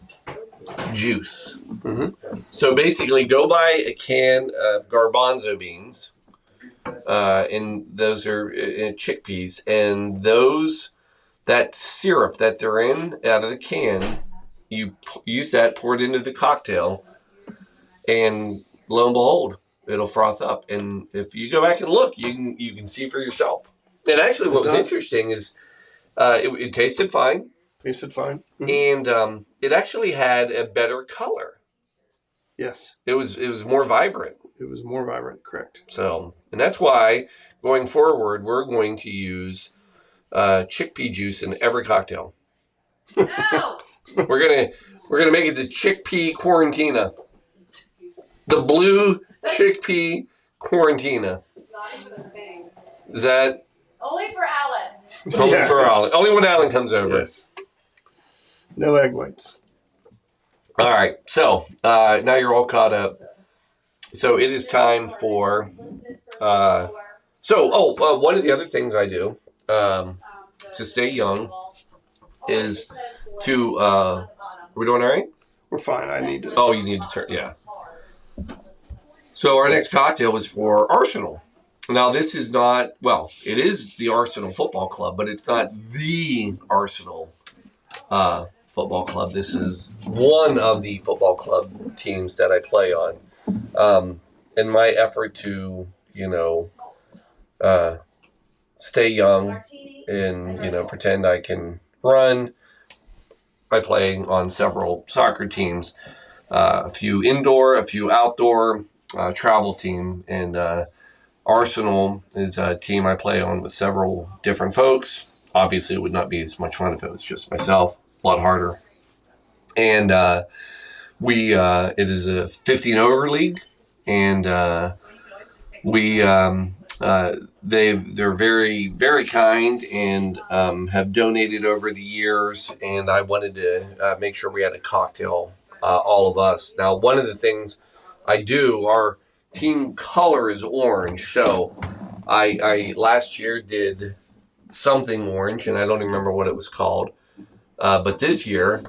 juice. Mm-hmm. So basically, go buy a can of garbanzo beans, and those are chickpeas, and that syrup that they're in out of the can, you use that, pour it into the cocktail, and lo and behold, it'll froth up. And if you go back and look, you can see for yourself. And actually, what was interesting is it tasted fine. Tasted fine. Mm-hmm. And it actually had a better color. Yes. It was more vibrant. It was more vibrant, correct. So, and that's why going forward, we're going to use chickpea juice in every cocktail. No. We're gonna make it the chickpea quarantina. The blue chickpea quarantina. It's not even a thing. Is that Only for Alan. only for Alan? Only when Alan comes over. Yes. No egg whites. All right. So now you're all caught up. So it is time for. One of the other things I do to stay young is to. Are we doing all right? We're fine. I need to. Oh, you need to turn. Yeah. So our next cocktail is for Arsenal. Now this is not. Well, it is the Arsenal Football Club, but it's not the Arsenal Football Club. This is one of the football club teams that I play on. In my effort to, stay young and, pretend I can run, I play on several soccer teams, a few indoor, a few outdoor, travel team. And Arsenal is a team I play on with several different folks. Obviously, it would not be as much fun if it was just myself. A lot harder. And it is a 15 over league, and they're very, very kind and have donated over the years, and I wanted to make sure we had a cocktail, all of us. Now, one of the things I do, our team color is orange, so I last year did something orange, and I don't even remember what it was called. But this year,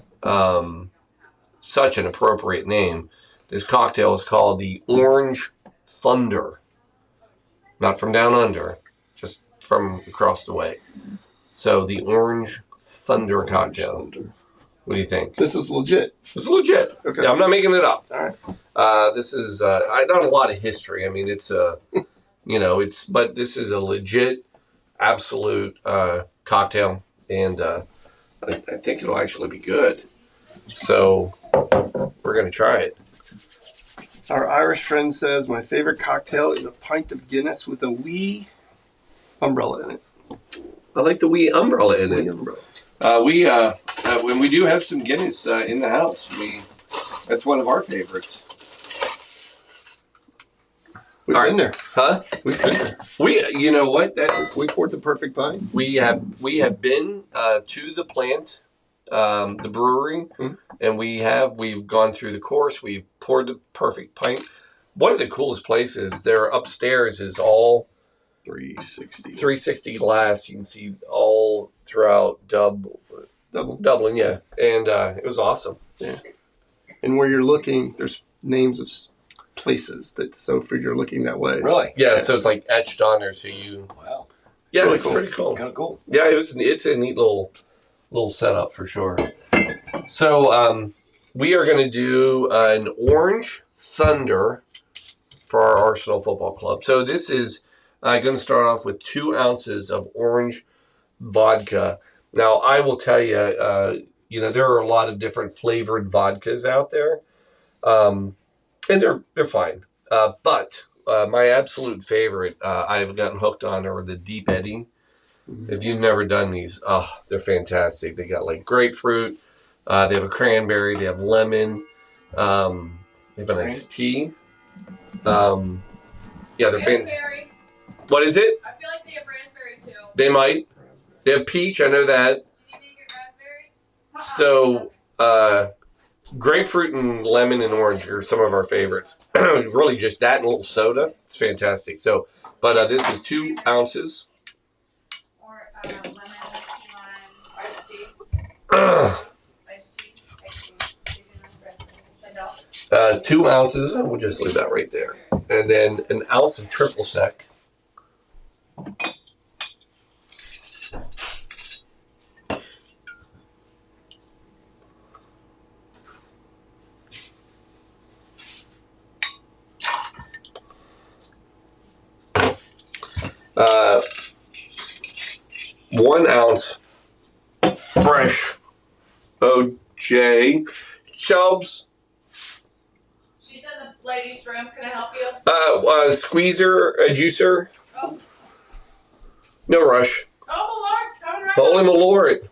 such an appropriate name. This cocktail is called the Orange Thunder. Not from down under, just from across the way. So the Orange Thunder cocktail. What do you think? This is legit. This is legit. Okay. Yeah, I'm not making it up. All right. This is not a lot of history. I mean, it's but this is a legit, absolute cocktail, and I think it'll actually be good. So we're going to try it. Our Irish friend says, my favorite cocktail is a pint of Guinness with a wee umbrella in it. I like the wee umbrella in it. Wee umbrella. When we do have some Guinness in the house, that's one of our favorites. We've All right. been there. Huh? We've been there. You know what? We poured the perfect pint. We have been to the plant the brewery, and we've gone through the course. We've poured the perfect pint. One of the coolest places, their upstairs is all 360 glass. You can see all throughout Dublin, yeah. And it was awesome. Yeah. And where you're looking, there's names of places so for you're looking that way. Really? Yeah, so it's like etched on there. So you. Wow. Yeah, Really it's cool. pretty cool. Kind of cool. Yeah, it's a neat little setup for sure. So we are going to do an Orange Thunder for our Arsenal Football Club. So this is going to start off with 2 ounces of orange vodka. Now, I will tell you, there are a lot of different flavored vodkas out there, and they're fine. But my absolute favorite I've gotten hooked on are the Deep Eddy. If you've never done these, they're fantastic. They got like grapefruit, they have a cranberry, they have lemon, they have an iced tea. Yeah, they're fantastic. What is it? I feel like they have raspberry too. They might. They have peach, I know that. Can you make it raspberries? So, grapefruit and lemon and orange are some of our favorites. Really just that and a little soda. It's fantastic. So, but this is 2 ounces. Or lemon, key lime, iced tea. Iced tea. 2 ounces. We'll just leave that right there. And then an ounce of triple sec. Uh, 1 ounce fresh OJ. Shelves. She's in the ladies' room. Can I help you? Squeezer, a juicer. Oh. No rush. Oh, Lord, coming right Holy my Lord.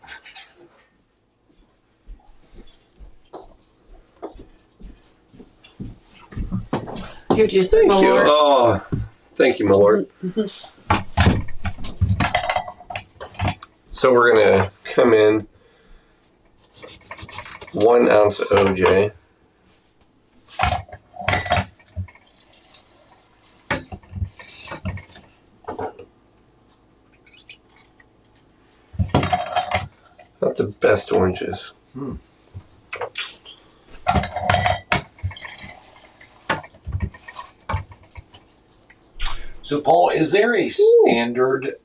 Your juicer, Thank my you. lord. Oh, thank you, my Lord. So we're going to come in 1 ounce of OJ. Not the best oranges. So, Paul, is there a standard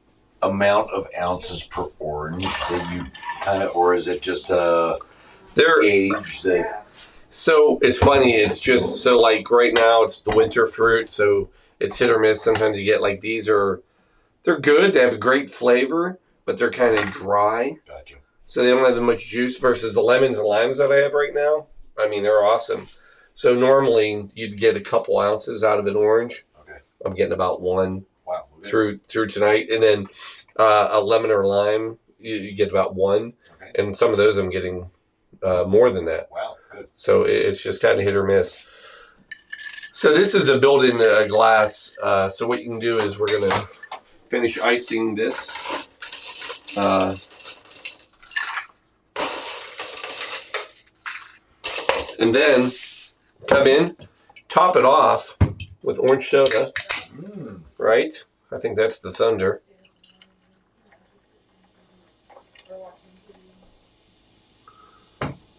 amount of ounces per orange that you kind of, or is it just a age that? So it's funny. It's just so like right now it's the winter fruit, so it's hit or miss. Sometimes you get like they're good. They have a great flavor, but they're kind of dry. Gotcha. So they don't have as much juice versus the lemons and limes that I have right now. I mean, they're awesome. So normally you'd get a couple ounces out of an orange. Okay. I'm getting about 1 Wow. Okay. through tonight, and then a lemon or lime you get about 1, Okay. and some of those I'm getting more than that. Wow. Good. So it's just kind of hit or miss. So this is a built-in glass. So what you can do is we're going to finish icing this. And then come in, top it off with orange soda, right? I think that's the Thunder.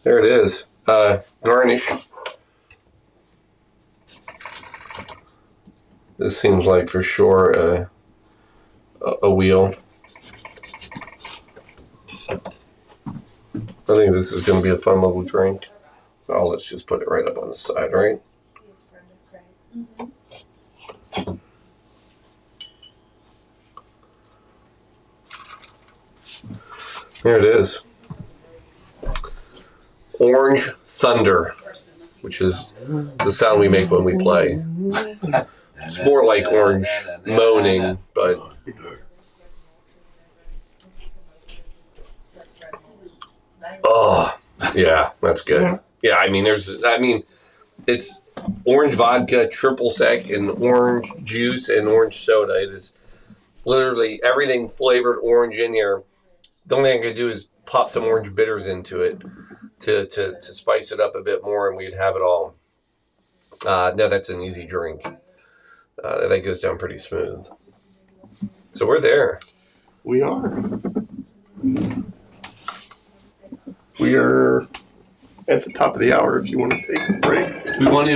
There it is. Garnish. This seems like for sure a wheel. I think this is going to be a fun little drink. Oh, let's just put it right up on the side, right? Here it is. Orange Thunder, which is the sound we make when we play. It's more like orange moaning, but oh, yeah, that's good. Yeah, I mean, it's orange vodka, triple sec, and orange juice and orange soda. It is literally everything flavored orange in here. The only thing I could do is pop some orange bitters into it to spice it up a bit more, and we'd have it all. No, that's an easy drink. That goes down pretty smooth. So we're there. We are. We are at the top of the hour. If you want to take a break, We want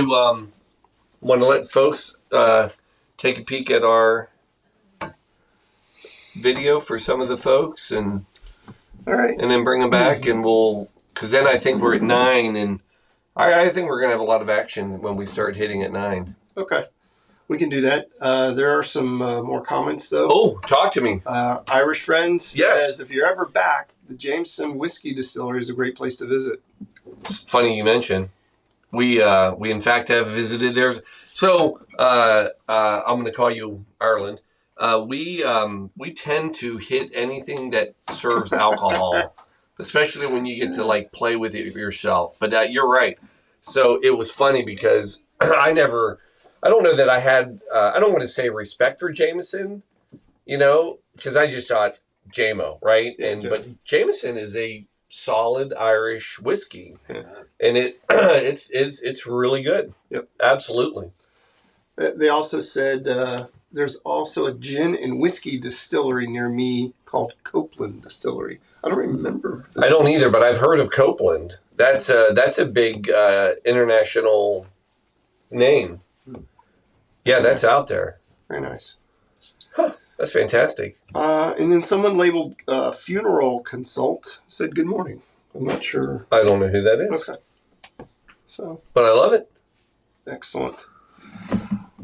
to let folks take a peek at our video for some of the folks, and all right. then bring them back, and because then I think we're at 9, and I think we're gonna have a lot of action when we start hitting at 9. Okay, we can do that. There are some more comments though. Oh, talk to me. Irish friends. Yes. Says, if you're ever back, the Jameson Whiskey Distillery is a great place to visit. It's funny you mention. We in fact have visited there. So I'm going to call you Ireland. We tend to hit anything that serves alcohol, especially when you get to like play with it yourself. But you're right. So it was funny because I don't know that I had. I don't want to say respect for Jameson, because I just thought JMO, right? Yeah, but Jameson is a solid Irish whiskey, Yeah. and it's really good. Yep, absolutely. They also said there's also a gin and whiskey distillery near me called Copeland Distillery. I don't remember. I don't either, but I've heard of Copeland. That's a big international name. Yeah, that's out there. Very nice. Huh, that's fantastic. And then someone labeled funeral consult said good morning. I'm not sure. I don't know who that is. Okay. So, but I love it. Excellent.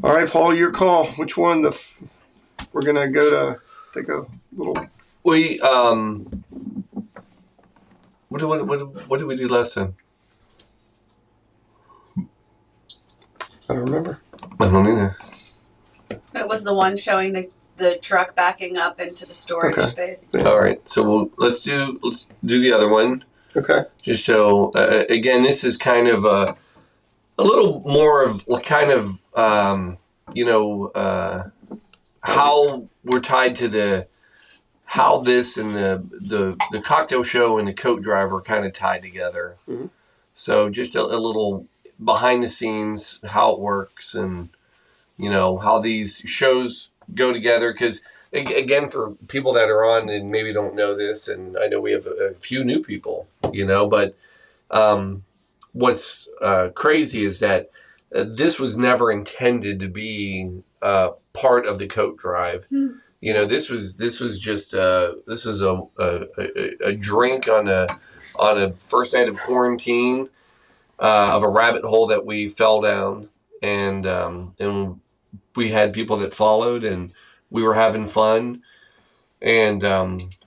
All right, Paul, your call. Which one? We're gonna go to take a little. We what did we do last time? I don't remember. I don't either. It was the one showing the truck backing up into the storage space. Yeah. All right, so let's do the other one. Okay. Just so again, this is kind of a little more of kind of how we're tied to how this and the cocktail show and the coat drive are kind of tied together. Mm-hmm. So just a little behind the scenes, how it works, and how these shows go together. Because again, for people that are on and maybe don't know this, and I know we have a few new people, but what's crazy is that this was never intended to be part of the coat drive. This was just a drink on a first night of quarantine of a rabbit hole that we fell down, and we had people that followed, and we were having fun, and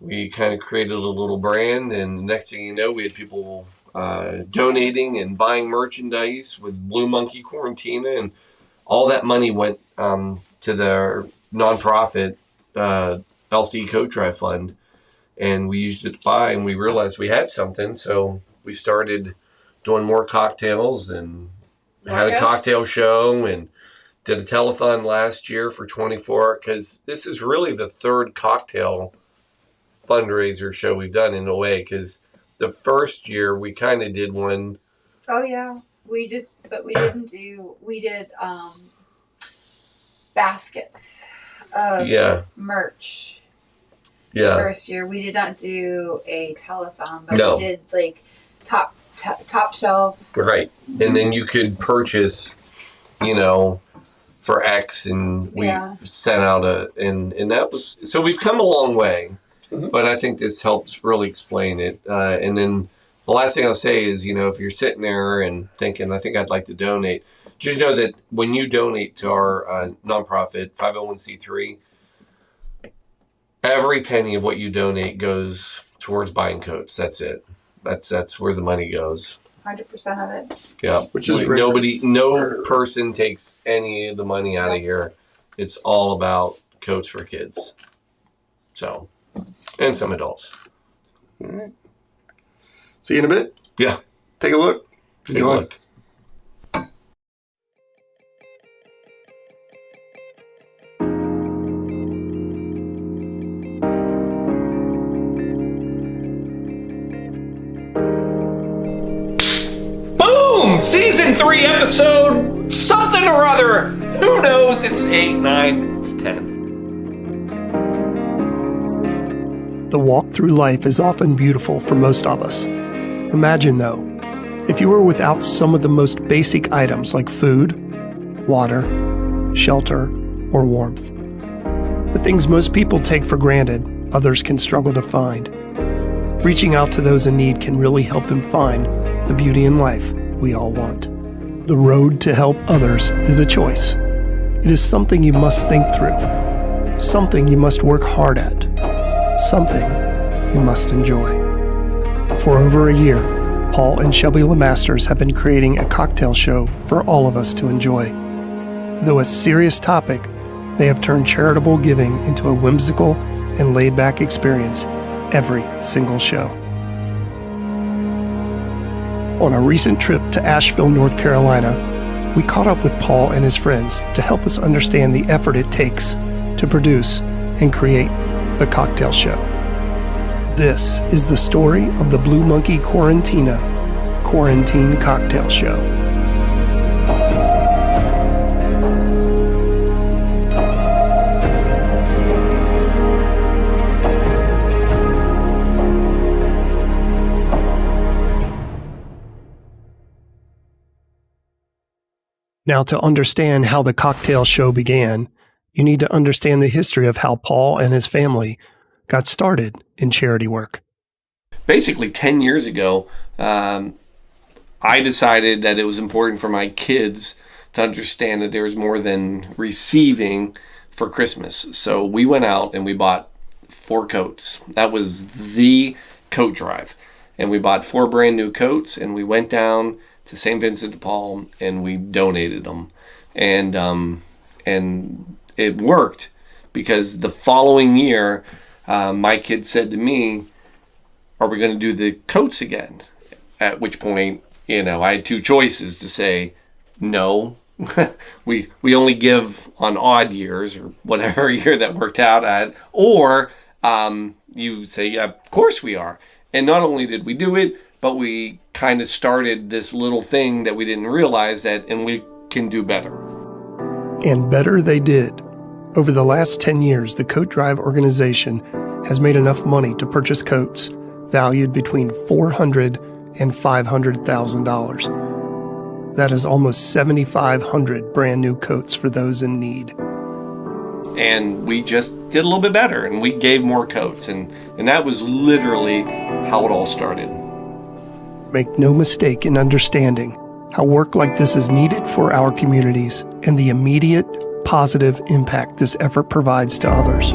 we kind of created a little brand, and next thing you know, we had people donating and buying merchandise with Blue Monkey Quarantina, and all that money went to their nonprofit LC Coat Drive Fund, and we used it to buy, and we realized we had something, so we started doing more cocktails and had a cocktail show and did a telethon last year for 24, because this is really the third cocktail fundraiser show we've done in a way, because the first year we kind of did one. Oh yeah, we did baskets of merch. Yeah. First year we did not do a telethon, but No. we did like top shelf. Right, and then you could purchase, for X, and we sent out and that was, so we've come a long way. Mm-hmm. But I think this helps really explain it. And then the last thing I'll say is, if you're sitting there and thinking, I think I'd like to donate, just know that when you donate to our nonprofit 501c3, every penny of what you donate goes towards buying coats. That's it. That's where the money goes. 100% of it. Yeah, which is no person takes any of the money out of here. It's all about coats for kids. So, and some adults. All right. See you in a bit. Yeah. Take a look. Take a look. Telethon Season 3 episode something or other. Who knows? It's 8, 9, it's 10. The walk through life is often beautiful for most of us. Imagine, though, if you were without some of the most basic items like food, water, shelter, or warmth. The things most people take for granted, others can struggle to find. Reaching out to those in need can really help them find the beauty in life we all want. The road to help others is a choice. It is something you must think through, something you must work hard at, something you must enjoy. For over a year, Paul and Shelby LeMasters have been creating a cocktail show for all of us to enjoy. Though a serious topic, they have turned charitable giving into a whimsical and laid-back experience every single show. On a recent trip to Asheville, North Carolina, we caught up with Paul and his friends to help us understand the effort it takes to produce and create the cocktail show. This is the story of the Blue Monkey Quarantina Quarantine Cocktail Show. Now, to understand how the cocktail show began, you need to understand the history of how Paul and his family got started in charity work. Basically, 10 years ago, I decided that it was important for my kids to understand that there's more than receiving for Christmas. So we went out and we bought 4 coats. That was the coat drive. And we bought 4 brand new coats, and we went down to St. Vincent de Paul and we donated them. And it worked, because the following year, my kid said to me, "Are we going to do the coats again?" At which point, I had 2 choices to say, no, we only give on odd years, or whatever year that worked out at, or you say, yeah, of course we are. And not only did we do it, but we kind of started this little thing that we didn't realize that, and we can do better. And better they did. Over the last 10 years, the Coat Drive organization has made enough money to purchase coats valued between $400,000 and $500,000. That is almost 7,500 brand new coats for those in need. And we just did a little bit better, and we gave more coats, and that was literally how it all started. Make no mistake in understanding how work like this is needed for our communities and the immediate positive impact this effort provides to others.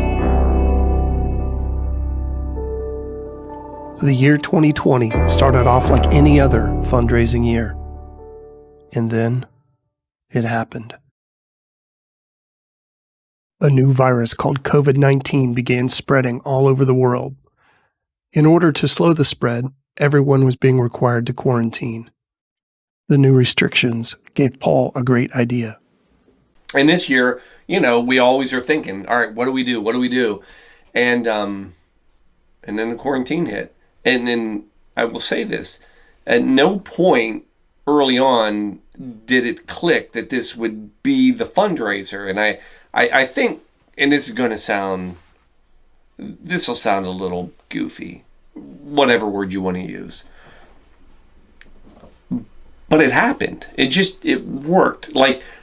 The year 2020 started off like any other fundraising year. And then it happened. A new virus called COVID-19 began spreading all over the world. In order to slow the spread, everyone was being required to quarantine. The new restrictions gave Paul a great idea. And this year, we always are thinking, all right, what do we do? What do we do? And then the quarantine hit. And then I will say this, at no point early on did it click that this would be the fundraiser. And I think, and this will sound a little goofy, whatever word you want to use. But it happened. It worked.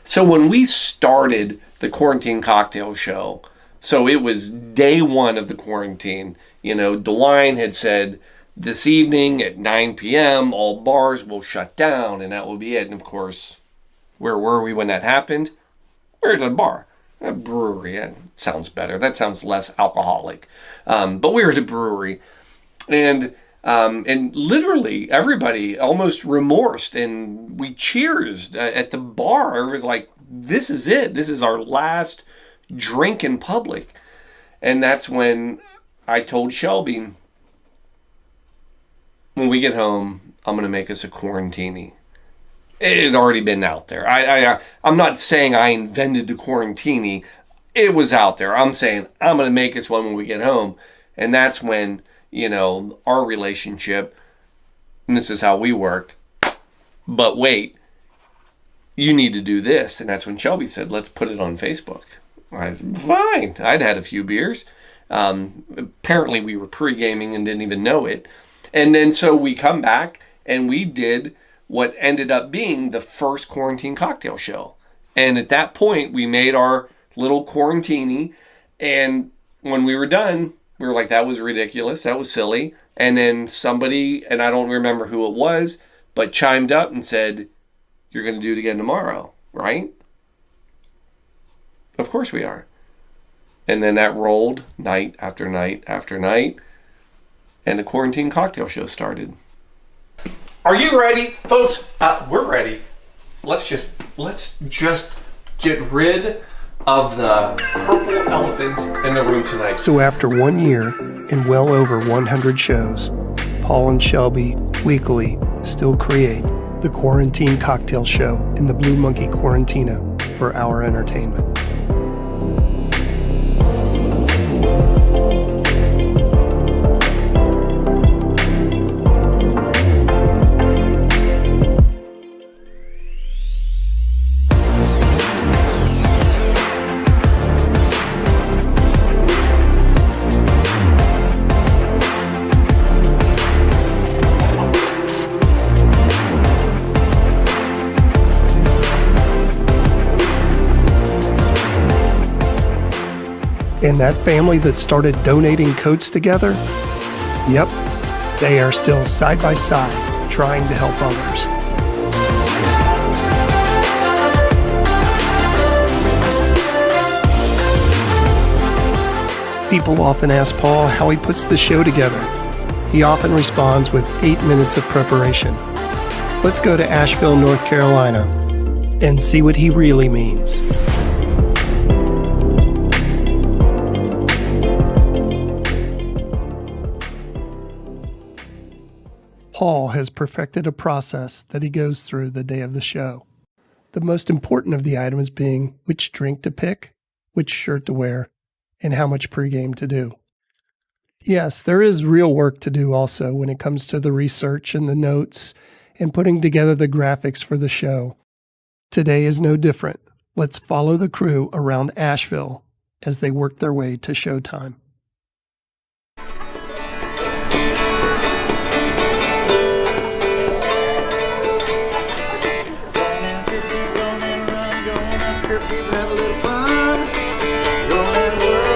So when we started the Quarantine Cocktail Show, so it was day 1 of the quarantine, DeWine had said, this evening at 9 p.m., all bars will shut down, and that will be it. And of course, where were we when that happened? We were at a bar. A brewery. That sounds better. That sounds less alcoholic. But we were at a brewery. And literally everybody almost remorsed, and we cheersed at the bar. It was like, this is it. This is our last drink in public. And that's when I told Shelby, when we get home, I'm going to make us a quarantini. It had already been out there. I'm not saying I invented the quarantini. It was out there. I'm saying I'm going to make us one when we get home. And that's when, our relationship, and this is how we work, But wait, you need to do this. And that's when Shelby said, let's put it on Facebook. I said, fine. I'd had a few beers. Apparently we were pre-gaming and didn't even know it. And then so we come back and we did what ended up being the first quarantine cocktail show. And at that point, we made our little quarantini. And when we were done, we were like, that was ridiculous. That was silly. And then somebody, and I don't remember who it was, but chimed up and said, you're going to do it again tomorrow, right? Of course we are. And then that rolled night after night after night. And the quarantine cocktail show started. Are you ready? Folks, we're ready. Let's just get rid of the purple elephant in the room tonight. So after 1 year and well over 100 shows, Paul and Shelby weekly still create the Quarantine Cocktail Show in the Blue Monkey Quarantina for our entertainment. And that family that started donating coats together, yep, they are still side by side trying to help others. People often ask Paul how he puts the show together. He often responds with 8 minutes of preparation. Let's go to Asheville, North Carolina, and see what he really means. Paul has perfected a process that he goes through the day of the show. The most important of the items being which drink to pick, which shirt to wear, and how much pregame to do. Yes, there is real work to do also when it comes to the research and the notes and putting together the graphics for the show. Today is no different. Let's follow the crew around Asheville as they work their way to showtime.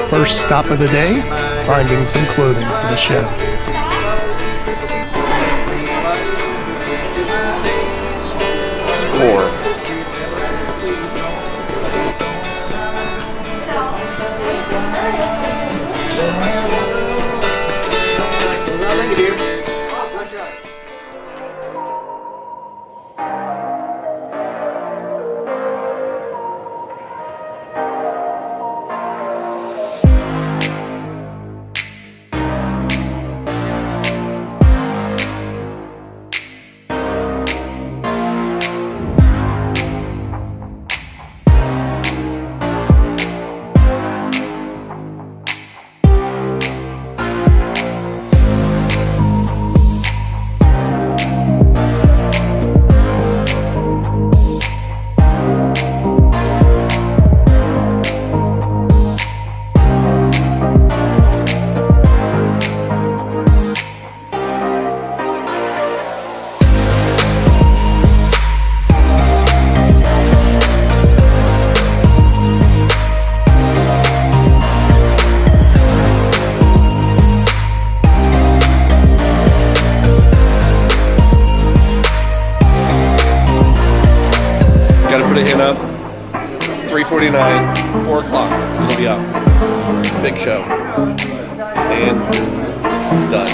First stop of the day, finding some clothing for the show. Score. Gotta put it in up. 3:49, 4 o'clock. It'll be up. Big show. And done.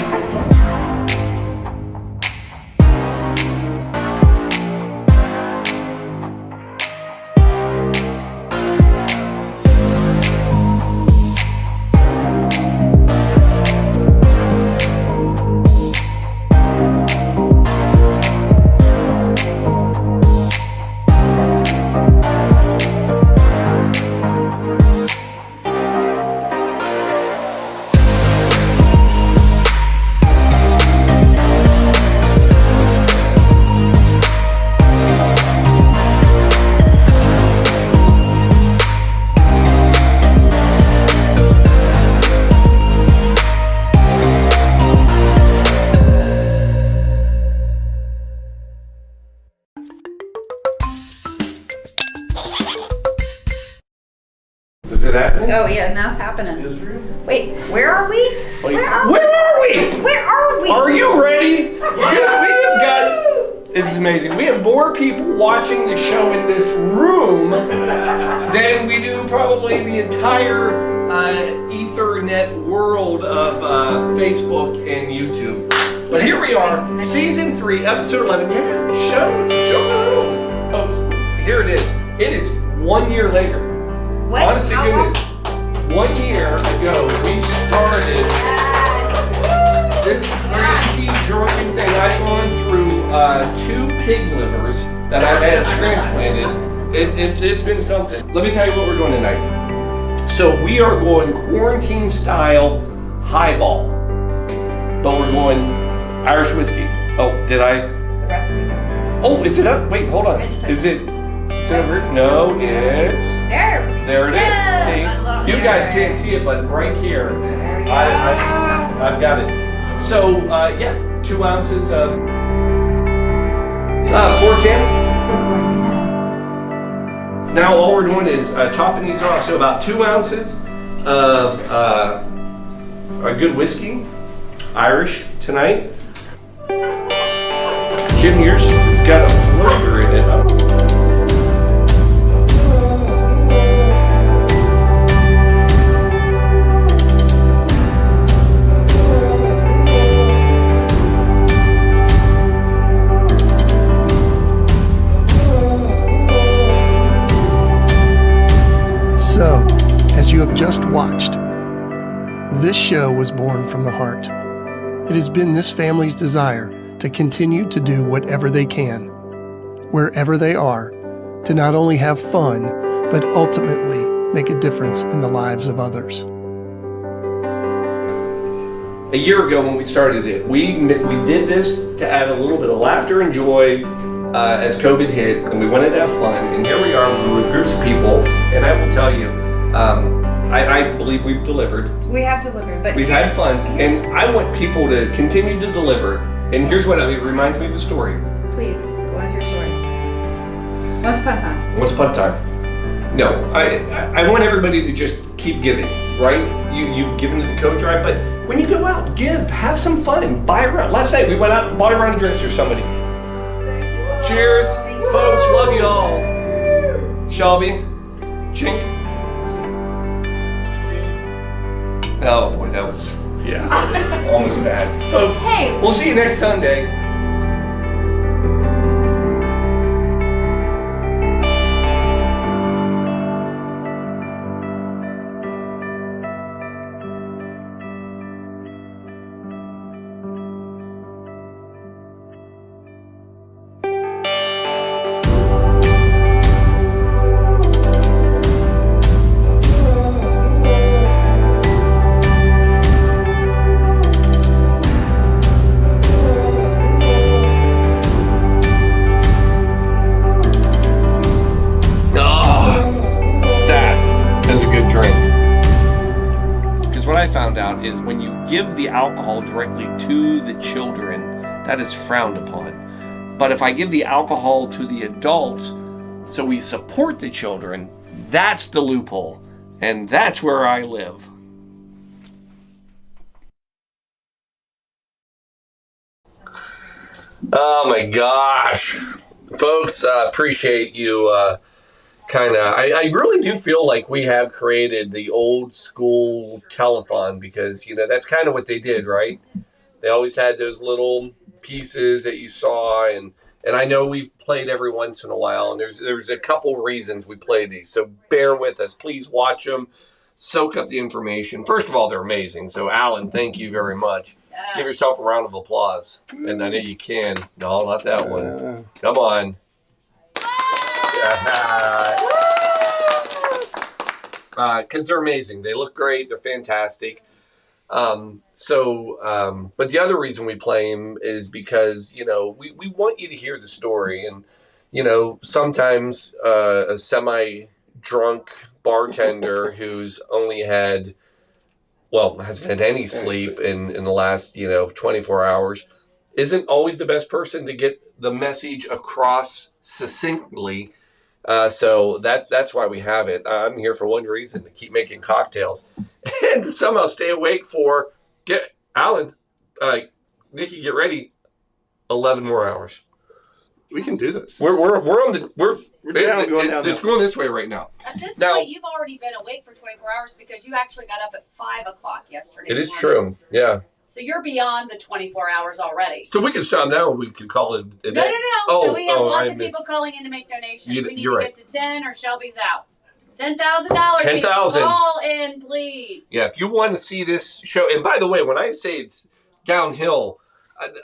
Oh yeah, now it's happening. Wait, where are we? Where are we? Where are we? Are you ready? Dude, we have got. This is amazing. We have more people watching the show in this room than we do probably the entire Ethernet world of Facebook and YouTube. But here we are, season 3, episode 11. Yeah, show. Folks, here it is. It is 1 year later. What? Honest to How goodness, long? 1 year ago, we started this crazy drunken thing. I've gone through 2 pig livers that I've had transplanted. It's been something. Let me tell you what we're doing tonight. So we are going quarantine style highball, but we're going Irish whiskey. Oh, did I? The recipe's over there. Oh, is it up? Wait, hold on. Is it over? No, it's there it is. See, you guys can't see it, but right here, I've got it. So yeah, 2 ounces of pork ham. Now all we're doing is topping these off. So about 2 ounces of a good whiskey, Irish tonight. Jim, yours has got a flavor in it. So, as you have just watched, this show was born from the heart. It has been this family's desire to continue to do whatever they can, wherever they are, to not only have fun, but ultimately make a difference in the lives of others. A year ago when we started it, we did this to add a little bit of laughter and joy as COVID hit, and we wanted to have fun. And here we are with groups of people, and I will tell you, I believe we've delivered. We have delivered, but We've had fun, and I want people to continue to deliver. And here's what it reminds me of the story. Please, what's your story? Once upon a time. Once upon a time. No, I want everybody to just keep giving, right? You've given to the coat drive, but when you go out, give, have some fun, buy a round. Last night we went out and bought a round of drinks for somebody. Cheers, folks, love you all. Shelby, Chink. Oh boy, that was, almost bad. Folks, Hey. we'll see you next Sunday. Is when you give the alcohol directly to the children, that is frowned upon. But if I give the alcohol to the adults, so we support the children, that's the loophole. And that's where I live. Oh my gosh. Folks, appreciate you I really do feel like we have created the old school telethon because, that's kind of what they did, right? They always had those little pieces that you saw, and I know we've played every once in a while, and there's a couple reasons we play these, so bear with us. Please watch them, soak up the information. First of all, they're amazing, so Alan, thank you very much. Yes. Give yourself a round of applause, and I know you can. No, not that one. Come on. Because they're amazing. They look great. They're fantastic. But the other reason we play them is because, we want you to hear the story. And, sometimes a semi-drunk bartender who's only hasn't had any sleep in the last, 24 hours isn't always the best person to get the message across succinctly So that's why we have it. I'm here for one reason, to keep making cocktails and to somehow stay awake for Alan, Nikki, get ready. 11 more hours. We can do this. We're on the We're going down. It's going this way right now. At this Now- point, you've already been awake for 24 hours because you actually got up at 5 o'clock yesterday. It is morning. true. Yeah. So you're beyond the 24 hours already. So we can stop now. We can call it a day. No. Oh, We have lots I of mean- people calling in to make donations. You- We need you're to right. get to 10 or Shelby's out. $10,000. 10,000. Call in, please. Yeah, if you want to see this show, and by the way, when I say it's downhill,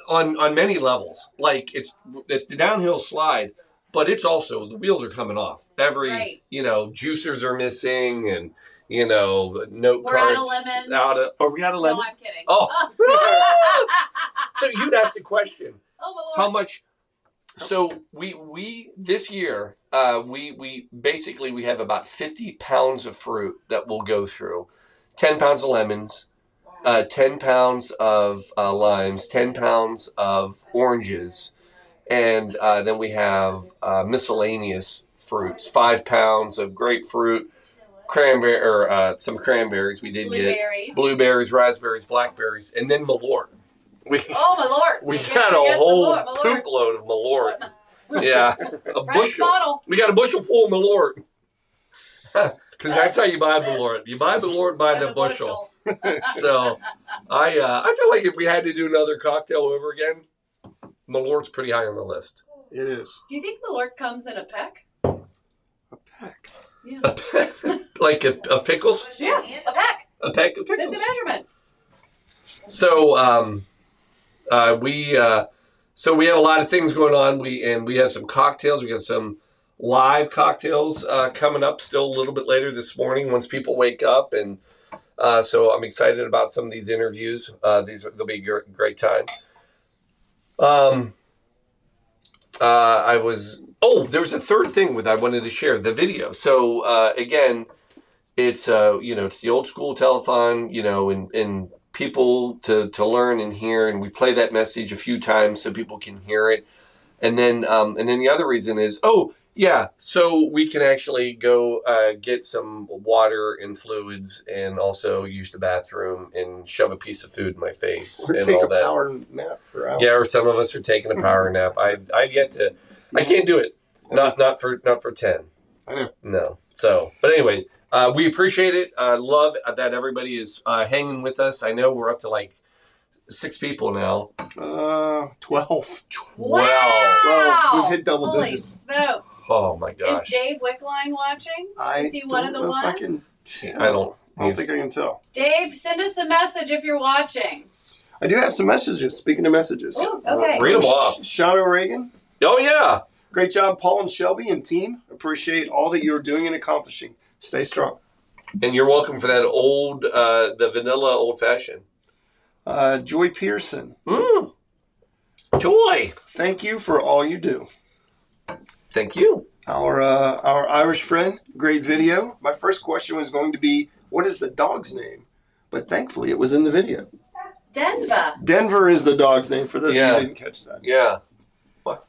on many levels, like it's the downhill slide, but it's also the wheels are coming off. Right. Juicers are missing, and note We're cards out of lemons. Are we out of No, lemons? I'm kidding. Oh. So you'd ask the question, Oh, my Lord. how much? So we this year we basically we have about 50 pounds of fruit that we'll go through, 10 pounds of lemons, 10 pounds of limes, 10 pounds of oranges, and then we have miscellaneous fruits, 5 pounds of grapefruit, some cranberries we did Blueberries. get, blueberries, raspberries, blackberries, and then Malort. Oh, my Lord. We Can't got a forget the whole Malort. poop load of Malort. Yeah, a Fresh bushel. bottle. We got a bushel full of Malort. Because that's how you buy Malort. You buy Malort by the bushel. So I feel like if we had to do another cocktail over again, Malort's pretty high on the list. It is. Do you think Malort comes in a pack? A pack. Yeah. Like a pickles? Yeah, a pack. A pack of That's pickles. a measurement. So we have a lot of things going on. We have some cocktails. We got some live cocktails coming up still a little bit later this morning once people wake up, and so I'm excited about some of these interviews. They'll be a great time. There was a third thing I wanted to share, the video. So again, it's it's the old school telethon, and people to learn and hear, and we play that message a few times so people can hear it. And then the other reason is, so we can actually go get some water and fluids, and also use the bathroom and shove a piece of food in my face Or and take all a that. power nap for hours. Yeah, or some of us are taking a power nap. I've yet to. I can't do it. Not for 10. I know. No. So, but anyway, we appreciate it. Love that everybody is hanging with us. I know we're up to like 6 people now. 12. Wow. We've hit double Holy digits. smokes. Oh my Is gosh. Dave Wickline watching? I Is he one of don't the know if I ones? can tell. I don't. think I can tell. Dave, send us a message if you're watching. I do have some messages. Speaking of messages. Ooh, okay. Read them off. Sean O'Regan. Oh yeah. Great job, Paul and Shelby and team. Appreciate all that you're doing and accomplishing. Stay strong. And you're welcome for that the vanilla old fashioned. Joy Pearson. Joy. Thank you for all you do. Thank you. Our Irish friend, great video. My first question was going to be, what is the dog's name? But thankfully it was in the video. Denver. Denver is the dog's name, for those of you who didn't catch that. Yeah.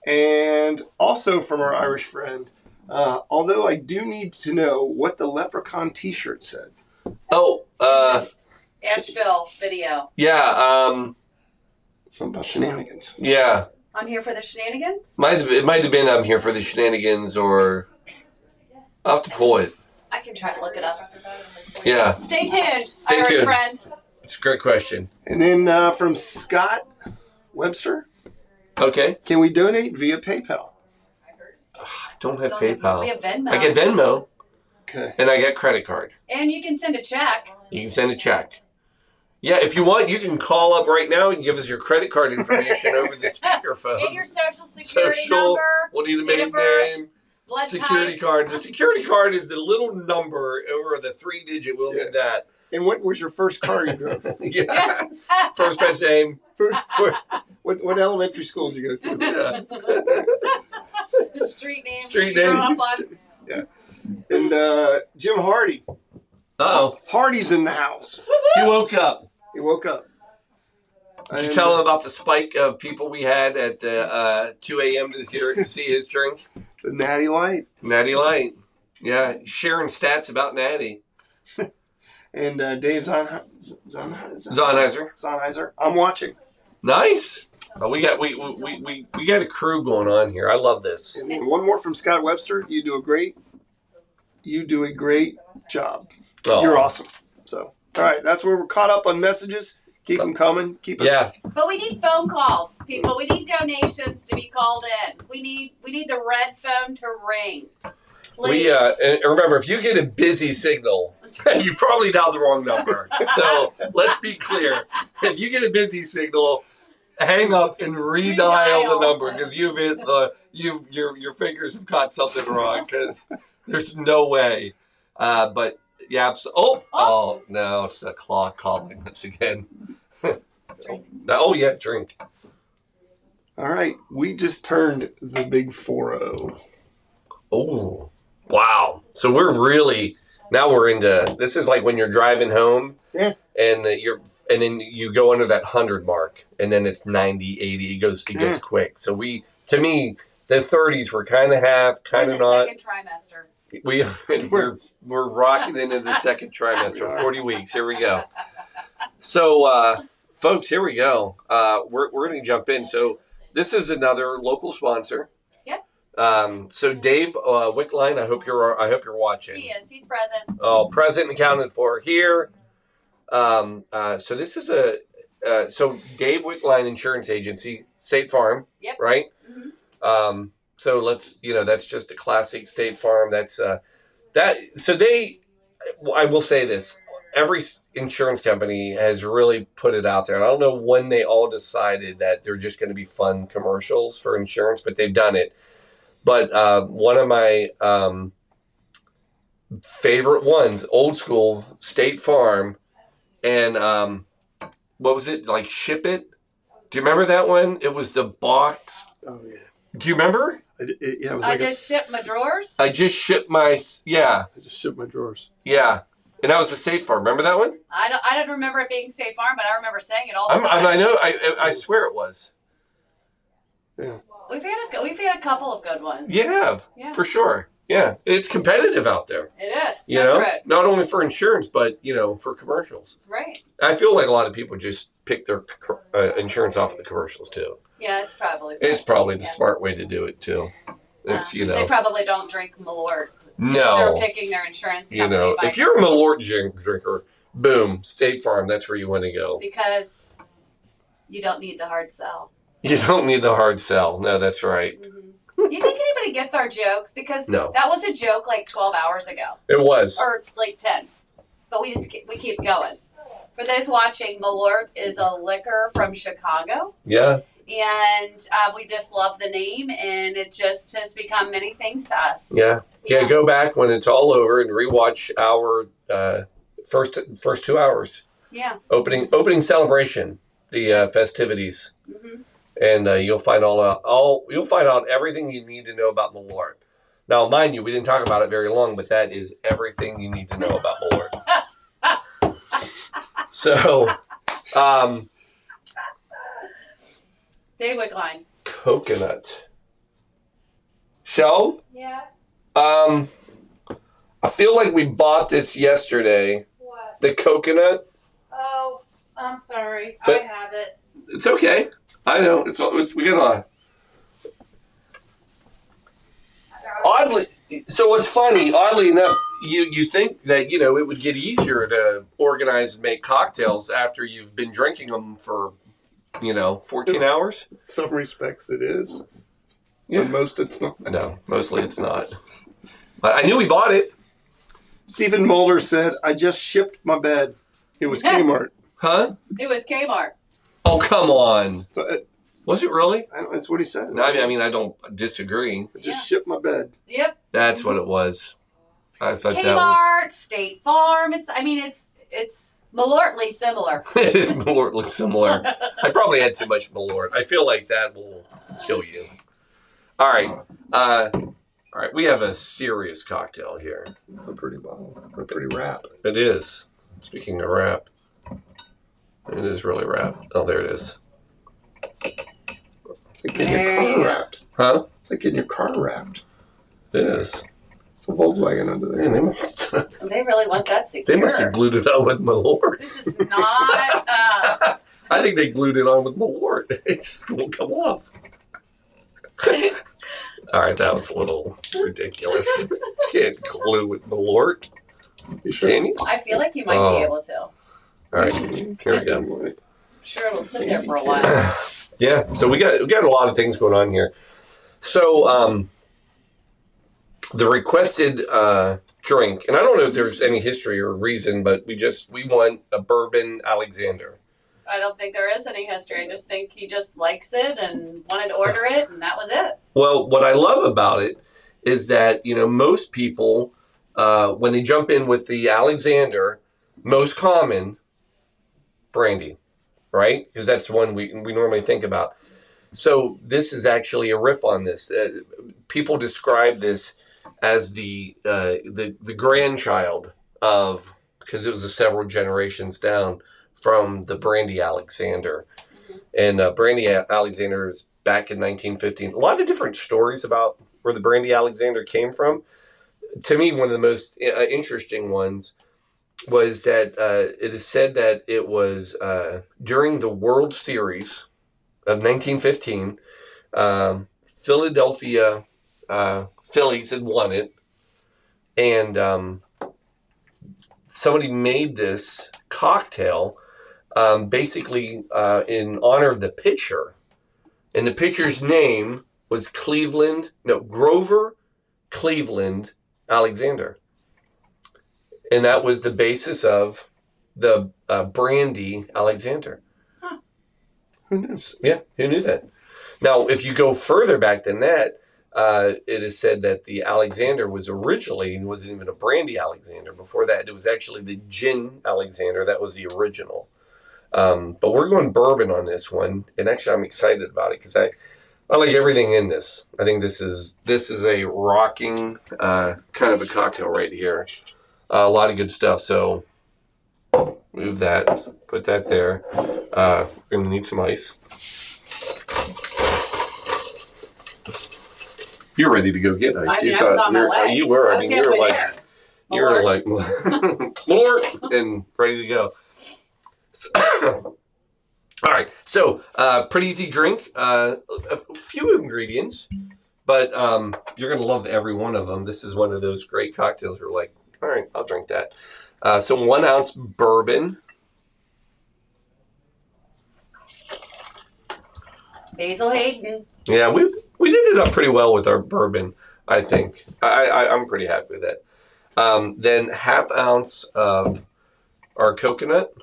And also from our Irish friend, although I do need to know what the leprechaun t-shirt said. Oh, Asheville video. yeah, Something about shenanigans. yeah. I'm here for the shenanigans. It might have been I'm here for the shenanigans, or I'll have to pull it. I can try to look it up. Yeah. Stay tuned, Stay Irish tuned. friend. It's a great question. And then from Scott Webster, Okay. can we donate via PayPal? I don't have Don't have- PayPal. We have Venmo. I get Venmo, Okay. and I get credit card. And you can send a check. You can send a check. Yeah, if you want, you can call up right now and give us your credit card information over the speakerphone. And your social security Social, number. we'll need a date maiden of birth, name, blood security type. card. The security card is the little number over the 3-digit. We'll need that. And what was your first car you drove? Yeah. First best name. What elementary school did you go to? Yeah. The street name. Street you grew name. up on. Yeah. And Jim Hardy. Uh-oh. Hardy's in the house. He woke up. He woke up. Did you And, tell him about the spike of people we had at 2 a.m. to see his drink? The Natty Light. Natty Light. Yeah, sharing stats about Natty. And Dave Zonheiser. I'm watching. Nice. We got a crew going on here. I love this. And then one more from Scott Webster. You do a great job. Oh. You're awesome. So, all right, that's where we're caught up on messages. Keep them coming. Keep us. Yeah. But we need phone calls, people. We need donations to be called in. We need the red phone to ring. Please. And remember, if you get a busy signal, you probably dialed the wrong number. So let's be clear: if you get a busy signal, hang up and redial the number because you've hit your fingers have caught something wrong because there's no way. But yeah, oh no, it's the clock calling once again. Drink. All right, we just turned the big 4-0. Oh. Wow. So we're into, this is like when you're driving home and then you go under that 100 mark and then it's 90, 80, it goes quick. So to me, the 30s were kind of half, kind of not. Second trimester. We're rocking into the second trimester, 40 weeks. Here we go. So, folks, here we go. We're going to jump in. So this is another local sponsor. So Dave Wickline, I hope you're watching. He is. He's present. Oh, present and accounted for here. So this is so Dave Wickline Insurance Agency, State Farm. Yep. Right. Mm-hmm. So that's just a classic State Farm. That's I will say this. Every insurance company has really put it out there. And I don't know when they all decided that they're just going to be fun commercials for insurance, but they've done it. But one of my favorite ones, old school, State Farm, and what was it, like Ship It? Do you remember that one? It was the box. Oh, yeah. Do you remember? It was I just shipped my drawers? I just shipped my, I just shipped my drawers. Yeah. And that was the State Farm. Remember that one? I don't remember it being State Farm, but I remember saying it all the time. I know. I swear it was. Yeah. We've had a couple of good ones. You have, for sure. Yeah, it's competitive out there. It is. You know, not only for insurance, but for commercials. Right. I feel like a lot of people just pick their insurance off of the commercials too. Yeah, it's probably. It's probably the smart way to do it too. It's They probably don't drink Malort. No. They're picking their insurance company. If you're a Malort drinker, boom, State Farm. That's where you want to go. Because you don't need the hard sell. You don't need the hard sell. No, that's right. Mm-hmm. Do you think anybody gets our jokes? Because no. That was a joke like 12 hours ago. It was. Or like 10. But we keep going. For those watching, Malort is a liquor from Chicago. Yeah. And we just love the name, and it just has become many things to us. Yeah. Yeah, go back when it's all over and rewatch our first 2 hours. Yeah. Opening celebration, the festivities. Mm-hmm. And you'll find you'll find out everything you need to know about Malort. Now, mind you, we didn't talk about it very long, but that is everything you need to know about Malort. So, Dave Wickline. Coconut. Shell? Yes. I feel like we bought this yesterday. What? The coconut. Oh, I'm sorry. But I have it. It's okay. I know. We got on. Oddly, so what's funny, oddly enough, you think that, it would get easier to organize and make cocktails after you've been drinking them for, 14 hours? In some respects it is. Yeah. But most it's not. No, mostly it's not. But I knew we bought it. Stephen Mulder said, I just shipped my bed. It was Kmart. Huh? It was Kmart. Oh, come on. So Was it really? That's what he said. No, I mean, I don't disagree. I just shipped my bed. Yep. That's what it was. I thought Kmart, that was... State Farm. It's Malortly similar. It is Malortly similar. I probably had too much Malort. I feel like that will kill you. All right. We have a serious cocktail here. It's a pretty bottle. A pretty wrap. It is. Speaking of wrap, it is really wrapped. Oh, there it is. It's like getting your car wrapped. Huh? It's like getting your car wrapped. It is. It's a Volkswagen under there. Man, They really want that secure. they must have glued it on with Malort. This is not. I think they glued it on with Malort. It just won't come off. All right, that was a little ridiculous. Can't glue with Malort. You sure? Can you? I feel like you might be able to. All right, here we go. I'm sure it'll sit there for a while. Yeah, so we got a lot of things going on here. So the requested drink, and I don't know if there's any history or reason, but we want a bourbon Alexander. I don't think there is any history. I just think he just likes it and wanted to order it, and that was it. Well, what I love about it is that, most people, when they jump in with the Alexander, most common, brandy, right? Because that's the one we normally think about. So this is actually a riff on this. People describe this as the grandchild of, because it was several generations down from the Brandy Alexander. And Brandy Alexander is back in 1915. A lot of different stories about where the Brandy Alexander came from. To me, one of the most interesting ones was that it is said that it was during the World Series of 1915, Philadelphia Phillies had won it, and somebody made this cocktail basically in honor of the pitcher, and the pitcher's name was Grover Cleveland Alexander, and that was the basis of the Brandy Alexander. Huh. Who knows? Yeah, who knew that? Now, if you go further back than that, it is said that the Alexander wasn't even a Brandy Alexander. Before that, it was actually the Gin Alexander. That was the original. But we're going bourbon on this one, and actually I'm excited about it because I like everything in this. I think this is a rocking kind of a cocktail right here. A lot of good stuff. So move that, put that there. We're going to need some ice. You're ready to go get ice. I mean, I was on my way. You were. I mean, you're like more and ready to go. All right, so pretty easy drink. A few ingredients, but you're gonna love every one of them. This is one of those great cocktails. You're like, all right, I'll drink that. So 1 ounce bourbon, Basil Hayden. Yeah, we did it up pretty well with our bourbon. I think I'm pretty happy with that. Then 1/2 ounce of our coconut.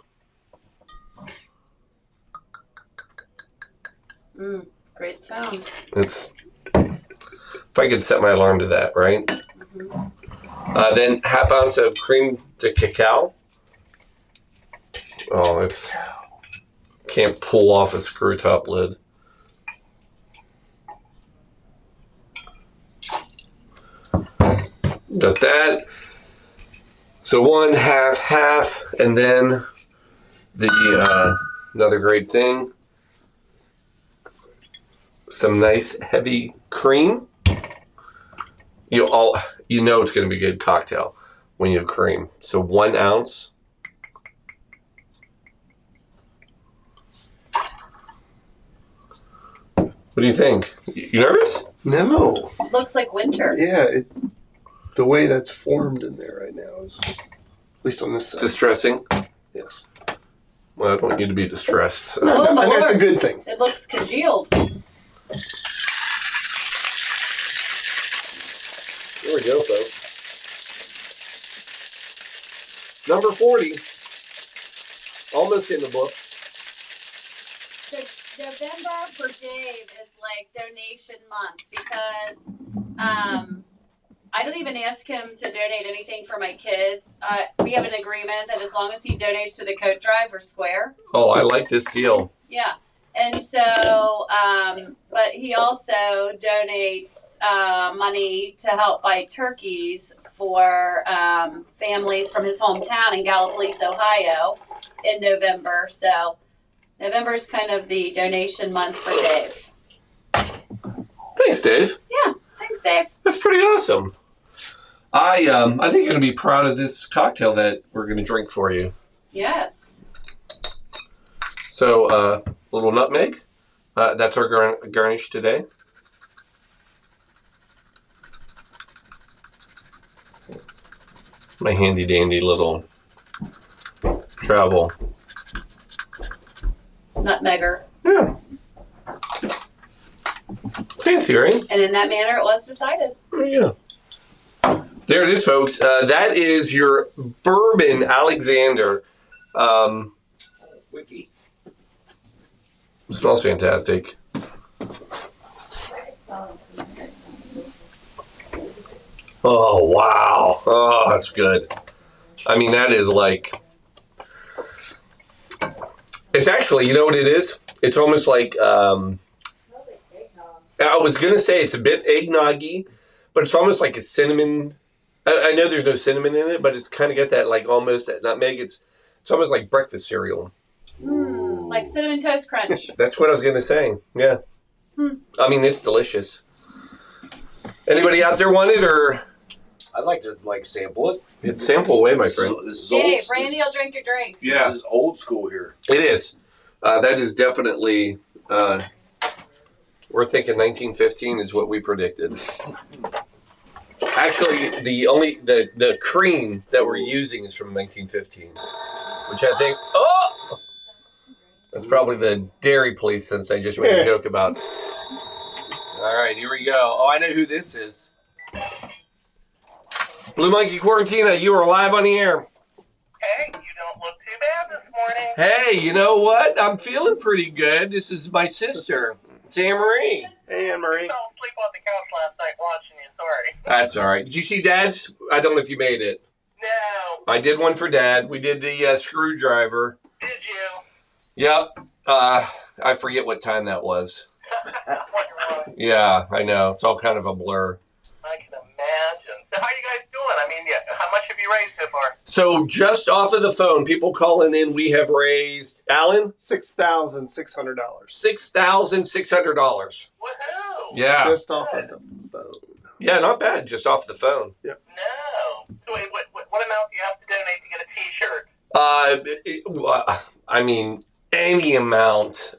Great sound. If I could set my alarm to that, right? Mm-hmm. Then 1/2 ounce of cream de cacao. Oh, can't pull off a screw top lid. Got that. So 1, half, and then the another great thing. Some nice heavy cream. You know it's going to be a good cocktail when you have cream. So 1 ounce. What do you think? You nervous? No. Looks like winter. Yeah, the way that's formed in there right now is, at least on this side. Distressing? Yes. Well, I don't want you to be distressed. So. No, Oh, I think it's a Lord. good thing. It looks congealed. There we go, folks. Number 40. Almost in the book. So November for Dave is like donation month because I don't even ask him to donate anything for my kids. We have an agreement that as long as he donates to the coat drive, we're square. Oh, I like this deal. Yeah. And so, but he also donates money to help buy turkeys for families from his hometown in Gallipolis, Ohio in November. So November is kind of the donation month for Dave. Thanks, Dave. Yeah. Thanks, Dave. That's pretty awesome. I think you're gonna be proud of this cocktail that we're gonna drink for you. Yes. So, little nutmeg. That's our garnish today. My handy dandy little travel. Nutmegger. Yeah. Fancy, right? And in that manner, it was decided. Oh, yeah. There it is, folks. That is your Bourbon Alexander. Wiki. It smells fantastic. Oh, wow. Oh, that's good. I mean, that is like... It's actually, you know what it is? It's almost like... I was going to say it's a bit eggnoggy, but it's almost like a cinnamon... I know there's no cinnamon in it, but it's kind of got that, like, almost that nutmeg. It's almost like breakfast cereal. Like Cinnamon Toast Crunch. That's what I was going to say. Yeah. I mean, it's delicious. Anybody out there want it, or... I'd like to sample it. It's sample away, my friend. This is Dave, old. Randy will drink your drink. Yeah. This is old school here. It is. That is definitely... we're thinking 1915 is what we predicted. Actually, the cream that we're using is from 1915, which I think... Oh! That's probably the dairy police, since I just made a joke about... All right, here we go. Oh, I know who this is. Blue Monkey Quarantina, you are live on the air. Hey, you don't look too bad this morning. Hey, you know what? I'm feeling pretty good. This is my sister, it's Anne Marie. Hey, Anne Marie. I fell asleep on the couch last night watching you. Sorry. That's all right. Did you see Dad's? I don't know if you made it. No. I did one for Dad. We did the screwdriver. Did you? Yep. I forget what time that was. What wrong? Yeah, I know. It's all kind of a blur. I can imagine. So how are you guys doing? I mean, how much have you raised so far? So just off of the phone, people calling in, we have raised, Alan, $6,600. $6,600. Woohoo! Yeah. Just off of the phone. Yeah, not bad. Just off the phone. No. So wait, what amount do you have to donate to get a T-shirt? I mean, any amount.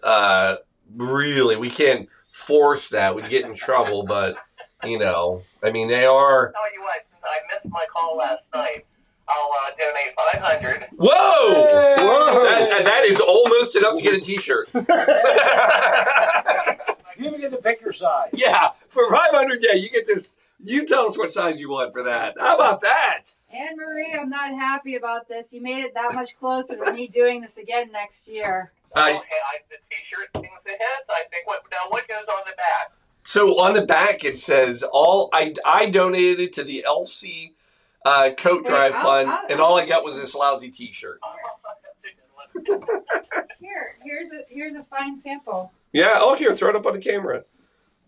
Really, we can't force that. We'd get in trouble, but, you know, I mean, they are... Tell you what, since I missed my call last night, I'll donate $500. Whoa! Whoa! That is almost enough to get a T-shirt. You even get to pick your size. Yeah, for $500, yeah, you get this. You tell us what size you want for that. How about that? Anne Marie, I'm not happy about this. You made it that much closer to me doing this again next year. The T-shirt things ahead. I think what goes on the back? So on the back it says I donated to the LC coat drive fund, and all I got was this lousy T-shirt. Here's a fine sample. Yeah. Oh, here, throw it up on the camera.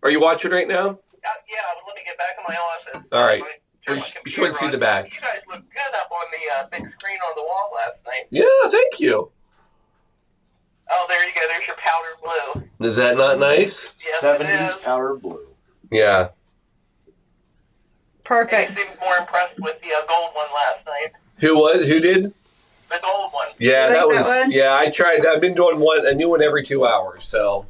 Are you watching right now? Yeah, let me get back in my office. All right. Turn You my should computer see on. the back. You guys look good up on the big screen on the wall last night. Yeah. Thank you. Oh, there you go. There's your powder blue. Is that not nice? Yes, 70s it is. powder blue. Yeah. Perfect. You seemed more impressed with the gold one last night. Who did? The gold one. Yeah, You like that was. that one? Yeah, I tried. I've been doing a new one every 2 hours. So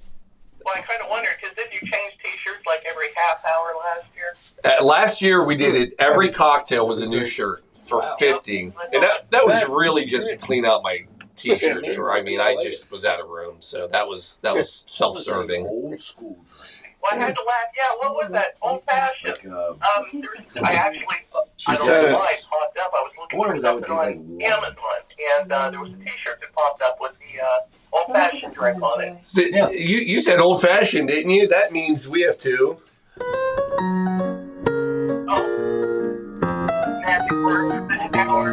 Well, I kind of wondered, because didn't you change T-shirts like every half hour last year? last year we did it. Every cocktail was a new shirt for 50, and that was really just to clean out my T-shirts. Or I mean, I just was out of room, so that was self-serving. Old school. Well, I had to laugh. Yeah, what was that? Old fashioned. Like, I actually, She I don't said know why it. it popped up. I was looking wonder for what that would something taste on like. Amazon, and there was a T-shirt that popped up with the old fashioned drink on it. So, Yeah. you said old-fashioned, didn't you? That means we have to. Magic words this hour.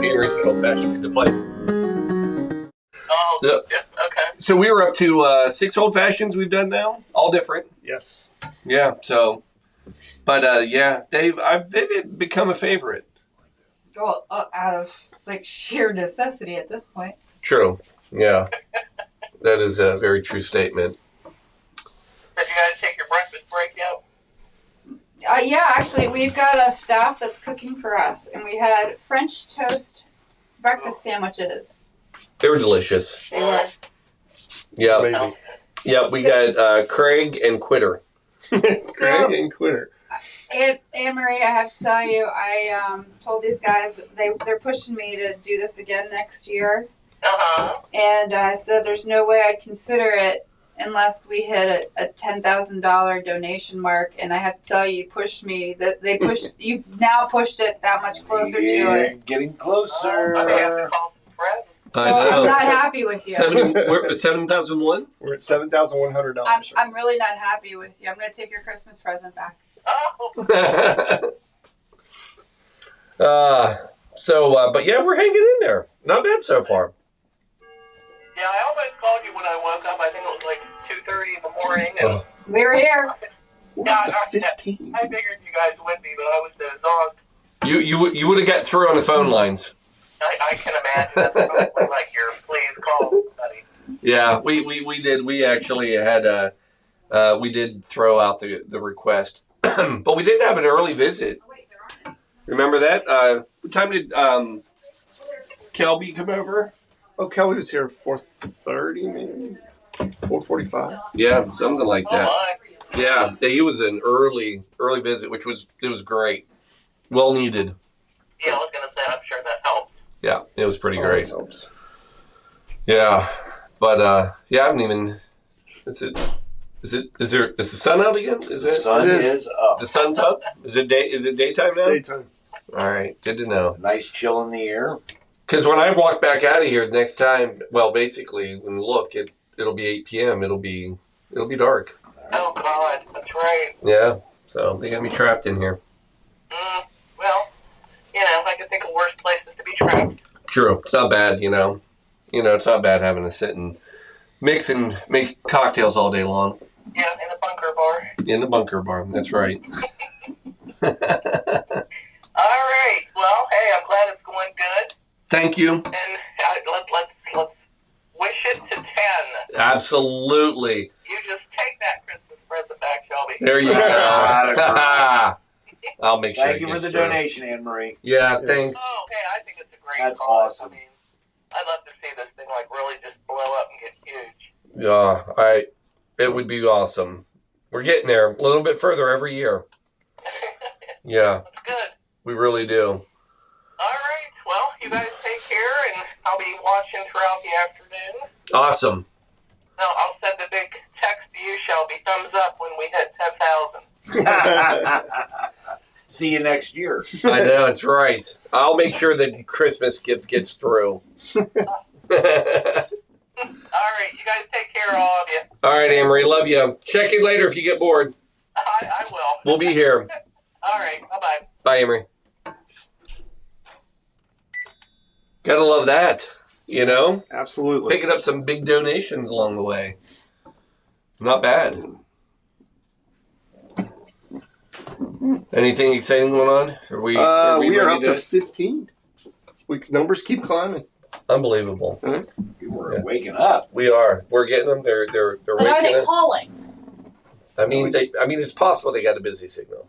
Henry said old-fashioned to play. Oh, So- yeah, okay. So we were up to 6 old-fashions we've done now, all different. Yes. Yeah. So, but yeah, they've become a favorite. Well, out of like sheer necessity at this point. True. Yeah. That is a very true statement. Did you guys take your breakfast break yet? Yeah, actually, we've got a staff that's cooking for us, and we had French toast breakfast sandwiches. They were delicious. They were. Yeah. Amazing. Yeah, we got Craig and Quitter. Craig and Quitter. Anne Marie, I have to tell you, I told these guys they're pushing me to do this again next year, and I said there's no way I'd consider it unless we hit a $10,000 donation mark. And I have to tell you, you now pushed it that much closer to it. Getting closer. I may have to call some friends. So I know. I'm not happy with you. We're at 7,00001? We're at $7,100. I'm really not happy with you. I'm going to take your Christmas present back. Oh, But yeah, we're hanging in there. Not bad so far. yeah, I almost called you when I woke up. I think it was like 2:30 in the morning. And We were here. We're yeah, up to 15. I figured you guys would be, but I was dozed off. You would have got through on the phone lines. I can imagine that's probably like your please call somebody. Yeah, we did. We actually had we did throw out the request, but we did have an early visit. Remember that? What time did Kelby come over? Oh, Kelly was here at 4:30, maybe 4:45. Yeah, something like Oh that. my. Yeah, he was an early visit, which was great, well needed. Yeah, I was gonna say I'm sure that helps. Yeah, it was pretty great. Always helps. Yeah, but yeah, I haven't even. Is the sun out again? The sun It is. is up. The sun's up? Is it daytime It's now? daytime. All right, good to know. Nice chill in the air. Because when I walk back out of here next time, well, basically, when we look, it'll be 8 p.m. It'll be dark. Oh God, that's right. Yeah, so they're gonna be trapped in here. Well, I can think of worse places to be trapped. True, it's not bad, it's not bad having to sit and mix and make cocktails all day long Yeah, in a bunker bar. in the bunker bar. That's right. All right. Well, hey, I'm glad it's going good, Thank you. and let's wish it to 10. Absolutely. You just take that Christmas present back, Shelby. There you go. I'll make sure. Thank it you for gets the through. donation, Anne Marie. Yeah, Yes. thanks. Oh, hey, I think it's a great That's cause. awesome. I mean, I'd love to see this thing really just blow up and get huge. Yeah, it would be awesome. We're getting there a little bit further every year. Yeah, That's good. we really do. All right. Well, you guys take care, and I'll be watching throughout the afternoon. Awesome. No, I'll send a big text to you, Shelby. Thumbs up when we hit 10,000. See you next year. I know, it's right. I'll make sure the Christmas gift gets through. All right. You guys take care, all of you. All right, Amory, love you. Check in later if you get bored. I will. We'll be here. All right. Bye-bye. Bye, Amory. Gotta love that, Absolutely. Picking up some big donations along the way. Not bad. Anything exciting going on? We are ready up to 15. Numbers keep climbing. Unbelievable. We're waking up. We are. We're getting them. They're But are waking they up. calling? I mean, it's possible they got a busy signal.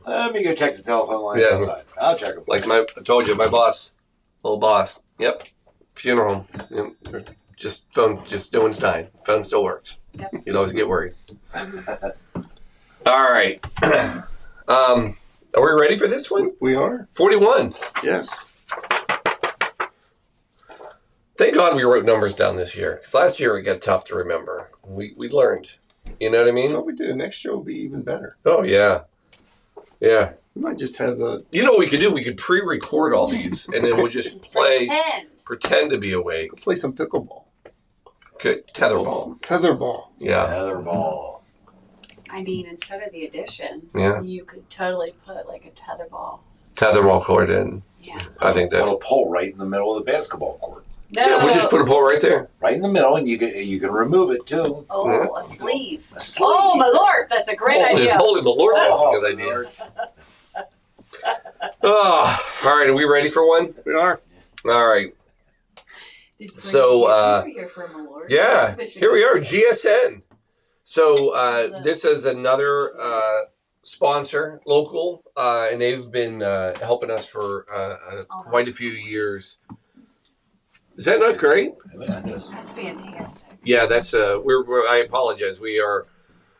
Let me go check the telephone line Yeah. outside. I'll check them. Like I told you, my boss, old boss. Yep, funeral home. Just phone. Just no one's dying. Phone still works. Yep. You'd always get worried. All right. Are we ready for this one? We are. 41. Yes. Thank God we wrote numbers down this year. Because last year it got tough to remember. We learned. You know what I mean? That's what we do. Next year will be even better. Oh, yeah. Yeah. We might just have the. You know what we could do? We could pre-record all these, and then we'll just pretend to be awake. Play some pickleball. Okay, tetherball. Tetherball. Yeah, Tetherball. I mean, instead of the addition, yeah. you could totally put like a tetherball. Tetherball court in. Yeah. I think that's. Put a pole right in the middle of the basketball court. No. Yeah, we'll just put a pole right there. Right in the middle, and you can remove it too. Oh, Yeah. a sleeve. A sleeve. Oh, my lord, that's a great idea. Holy Lord, that's a Oh, good idea. Oh, all right. Are we ready for one? We are. All right. So, yeah, here we are, GSN. So this is another sponsor, local, and they've been helping us for quite a few years. Is that not great? That's fantastic. Yeah, that's I apologize. We are.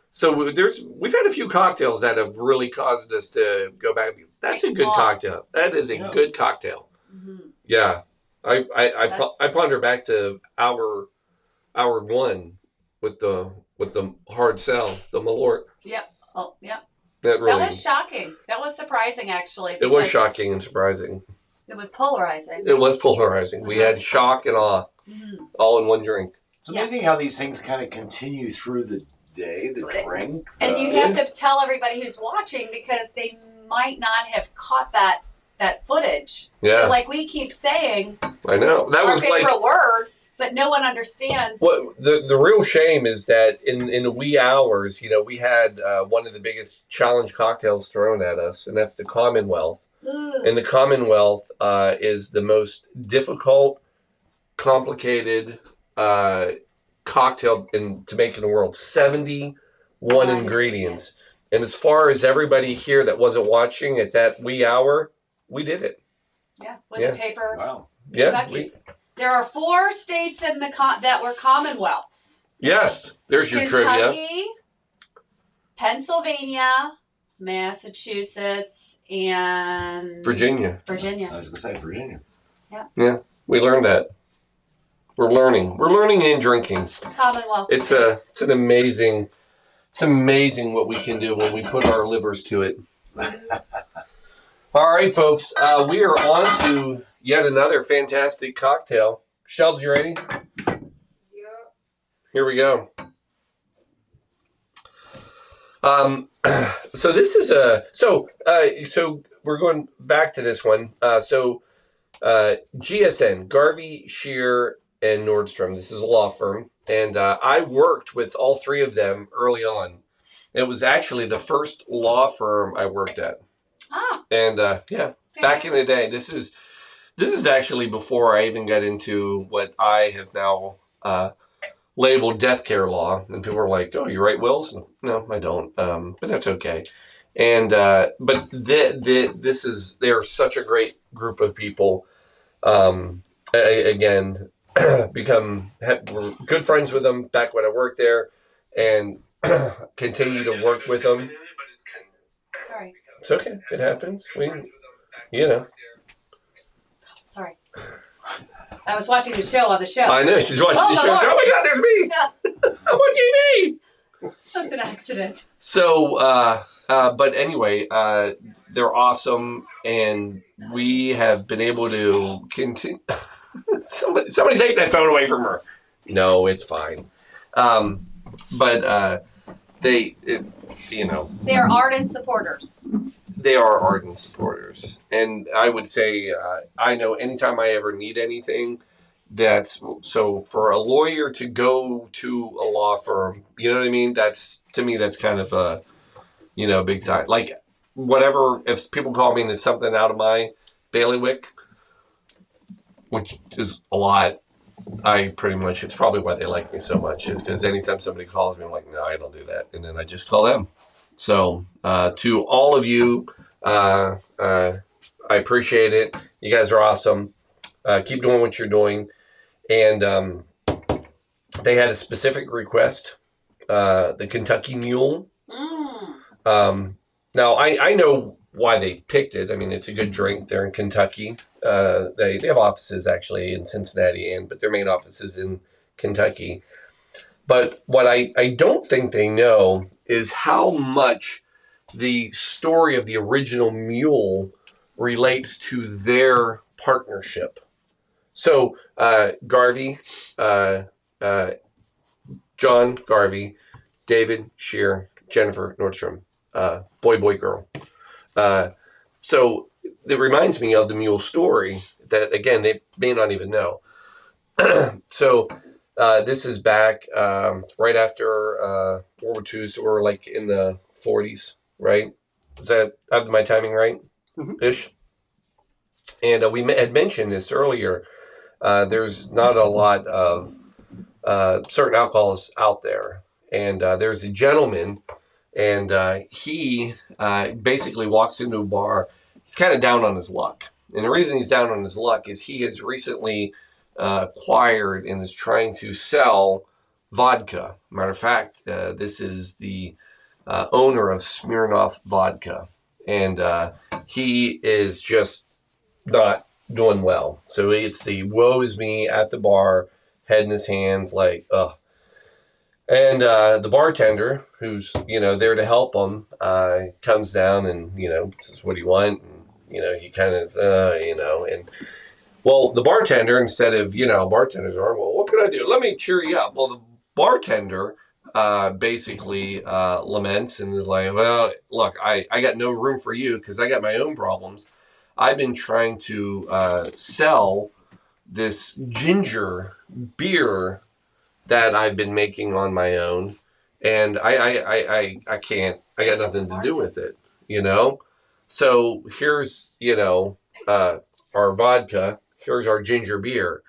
So we've had a few cocktails that have really caused us to go back. That's a good cocktail. That is a good cocktail. Mm-hmm. Yeah, I ponder back to hour one with the hard sell, the Malort. Yep. Oh, yep. That was shocking. That was surprising, actually. It was shocking and surprising. It was polarizing. It was polarizing. We had shock and awe, all in one drink. It's amazing how these things kind of continue through the day, the drink. And you have to tell everybody who's watching because they might not have caught that footage. Yeah. So like we keep saying, I know. That was our favorite word, but no one understands. What the real shame is that in the wee hours, we had one of the biggest challenge cocktails thrown at us, and that's the Commonwealth. And the Commonwealth is the most difficult, complicated cocktail to make in the world. 71 ingredients. And as far as everybody here that wasn't watching at that wee hour, we did it. Yeah, with a paper. Wow. Kentucky. There are 4 states in that were Commonwealths. Yes, there's your trivia. Kentucky, Pennsylvania, Massachusetts, and Virginia. I was going to say Virginia. Yeah, we learned that. We're learning. We're learning and drinking. Commonwealth. It's an amazing. It's amazing what we can do when we put our livers to it. All right, folks. We are on to yet another fantastic cocktail. Shelbs, you ready? Yep. Here we go. So this is so we're going back to this one. GSN, Garvey, Shear, and Nordstrom. This is a law firm, and I worked with all 3 of them early on. It was actually the first law firm I worked at. Ah. And back in the day, this is actually before I even got into what I have now labeled death care law, and people were like, "Oh, you write wills?" No, I don't, but that's okay. And but they're such a great group of people. Again, we're good friends with them back when I worked there, and continue to work with them. Sorry. It's okay. It happens. Sorry. I was watching the show on the show. I know. She's watching the show. Lord. Oh my God, there's me. Yeah. I'm on TV. That was an accident. So, but anyway, they're awesome, and we have been able to continue. Somebody take that phone away from her. No, it's fine. But they are ardent supporters. They are ardent supporters, and I would say I know anytime I ever need anything. So for a lawyer to go to a law firm, you know what I mean? That's kind of a big sign. Like whatever, if people call me and it's something out of my bailiwick, which is a lot, it's probably why they like me so much, is because anytime somebody calls me, I'm like, no, I don't do that. And then I just call them. So to all of you, I appreciate it. You guys are awesome. Keep doing what you're doing. And they had a specific request, the Kentucky Mule. Now, I know why they picked it. I mean, it's a good drink. They're in Kentucky. They have offices actually in Cincinnati, but their main office is in Kentucky. But what I don't think they know is how much the story of the original Mule relates to their partnership. So Garvey, John Garvey, David Shear, Jennifer Nordstrom, boy, girl. So it reminds me of the Mule story that, again, they may not even know. So this is back right after World War II, so we're like in the 40s, right? Is that, I have my timing right? Mm-hmm. Ish. And we had mentioned this earlier. there's not a lot of certain alcohols out there. And there's a gentleman, and he basically walks into a bar. He's kind of down on his luck. And the reason he's down on his luck is he has recently acquired and is trying to sell vodka. Matter of fact, this is the owner of Smirnoff Vodka. And he is just not doing well. So it's the woe is me at the bar, head in his hands, like, ugh. And the bartender, who's, there to help him, comes down and, says, what do you want? And, he kind of, and, well, the bartender, instead of, bartenders are, well, what can I do? Let me cheer you up. Well, the bartender basically laments and is like, well, look, I got no room for you because I got my own problems. I've been trying to sell this ginger beer that I've been making on my own, and I can't. I got nothing to do with it, So here's our vodka. Here's our ginger beer.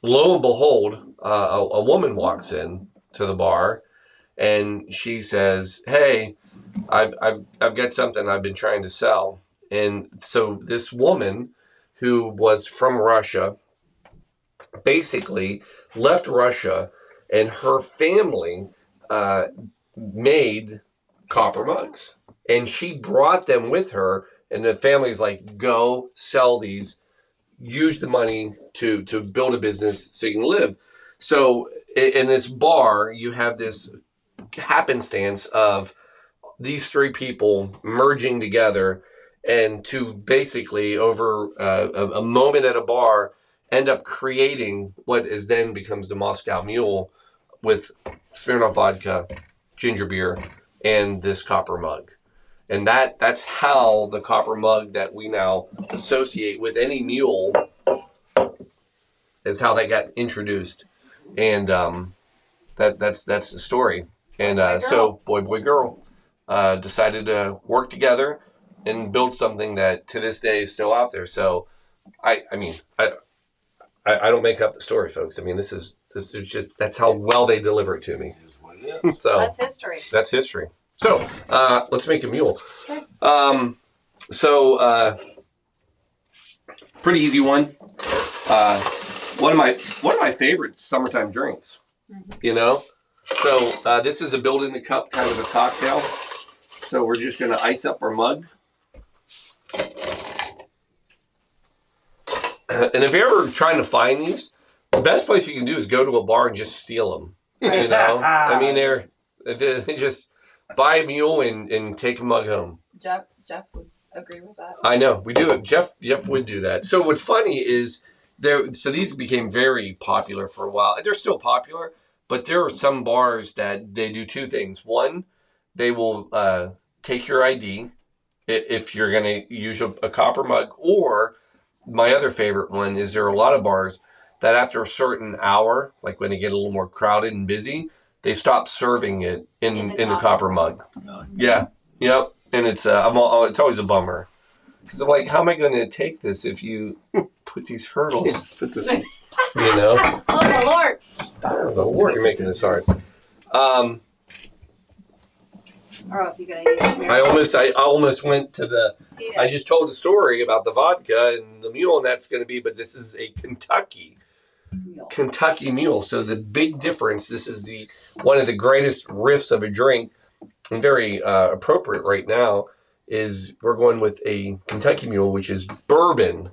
Lo and behold, a woman walks in to the bar, and she says, "Hey, I've got something I've been trying to sell." And so this woman, who was from Russia, basically left Russia, and her family made copper mugs, and she brought them with her. And the family's like, "Go sell these. Use the money to build a business so you can live." So in this bar, you have this happenstance of these three people merging together, and to basically, over a moment at a bar, end up creating what is then becomes the Moscow Mule with Smirnoff vodka, ginger beer, and this copper mug. And that's how the copper mug that we now associate with any mule is how that got introduced. And that's the story. And so boy, girl decided to work together and build something that to this day is still out there. So I don't make up the story, folks. I mean, this is just, that's how well they deliver it to me. So That's history. That's history. So let's make a mule. Okay. Pretty easy one. One of my favorite summertime drinks. So this is a build in the cup kind of a cocktail. So we're just going to ice up our mug. And if you're ever trying to find these, the best place you can do is go to a bar and just steal them. I mean, they just buy a mule and take a mug home. Jeff would agree with that. I know, we do it. Jeff would do that. So what's funny is so these became very popular for a while. They're still popular, but there are some bars that they do two things. One, they will take your ID if you're going to use a copper mug, or my other favorite one is there are a lot of bars that after a certain hour, like when they get a little more crowded and busy, they stop serving it in the copper mug. Yeah. Yep. And it's it's always a bummer. Because I'm like, how am I going to take this if you put these hurdles? Put this one. Oh, the Lord. The Lord, you're making this hard. You gotta use I almost went to the. I just told a story about the vodka and the mule, and that's going to be. But this is a Kentucky mule. So the big difference. This is one of the greatest riffs of a drink, and very appropriate right now. Is we're going with a Kentucky mule, which is bourbon,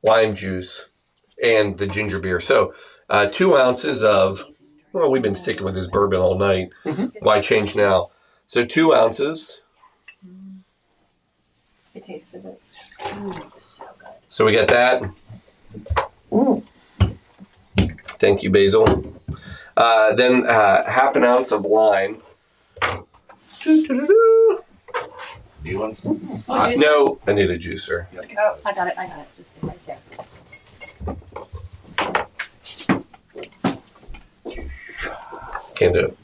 lime juice, and the ginger beer. So 2 ounces of. Well, we've been sticking with this bourbon all night. Why change now? So 2 ounces. I tasted it. So good. So we got that. Thank you, Basil. Then half an ounce of lime. You want? No, I need a juicer. Oh, I got it. Just right there. Can't do it.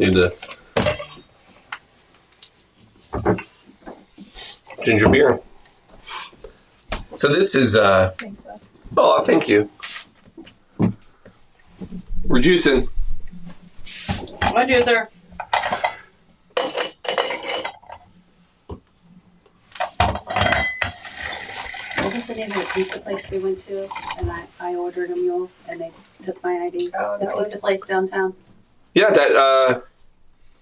Need the ginger beer. So this is oh, thank you. We're juicing. One juicer. What was the name of the pizza place we went to? And I ordered a mule and they took my ID. Oh, The that pizza was place downtown. Yeah, that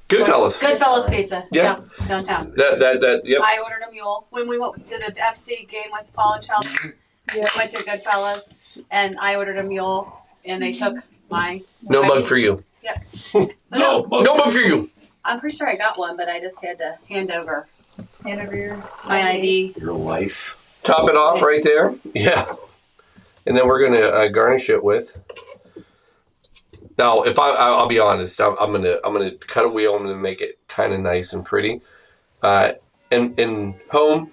Goodfellas. Goodfellas Pizza. Yeah. Downtown. That. Yep. I ordered a mule when we went to the FC game with Paul and Chelsea. We went to Goodfellas and I ordered a mule and they took my No ID. mug for you. Yep. No mug for you. I'm pretty sure I got one, but I just had to hand over your my ID. Your life. Top it off right there. Yeah. And then we're gonna garnish it with. Now, if I'll be honest, I'm gonna cut a wheel. I'm gonna make it kind of nice and pretty. In home,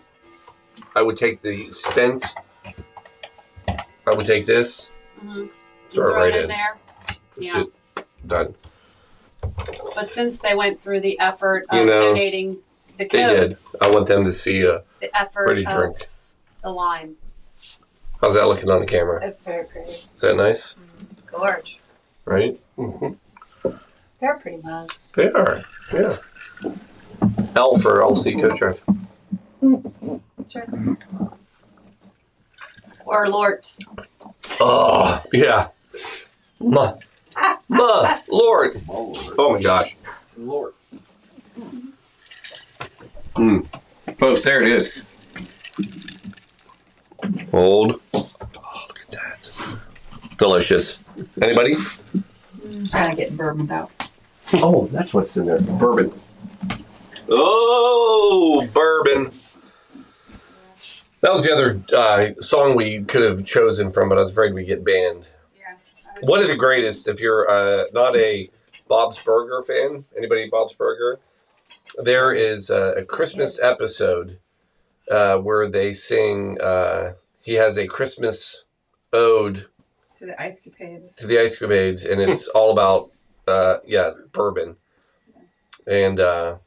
I would take the spent. I would take this. Mm-hmm. Throw it right in there. Just Yeah. Done. But since they went through the effort of You know, donating the They did. codes, I want them to see a the effort pretty of drink. the lime. How's that looking on the camera? It's very pretty. Is that nice? Gorge. Right? Mm-hmm. They're pretty mugs. They are. Yeah. L for LC Coach Drive. Sure. Or Lort. Oh, yeah. Lord. Oh my gosh. Lord. Folks, there it is. Hold. Oh, look at that. Delicious. Anybody? Trying to get bourbon out. Oh, that's what's in there. Bourbon. Oh, bourbon. That was the other song we could have chosen from, but I was afraid we'd get banned. Yeah. One of the greatest, if you're not a Bob's Burger fan, anybody Bob's Burger? There is a Christmas episode where they sing, he has a Christmas ode To the Ice Capades. to the Ice Capades, and it's all about, bourbon and the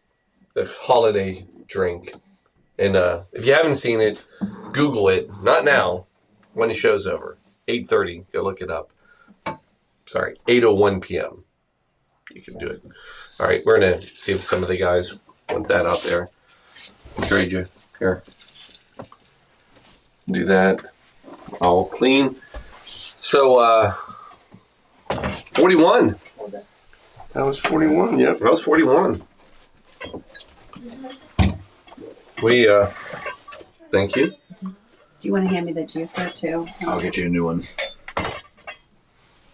holiday drink. And if you haven't seen it, Google it. Not now, when the show's over. 8:30, go look it up. Sorry, 8:01 p.m. You can do it. All right, we're going to see if some of the guys want that out there. Trade you. Here. Do that. All clean. So, 41. That was 41. Yep. That was 41. We, thank you. Do you want to hand me the juicer too? I'll get you a new one.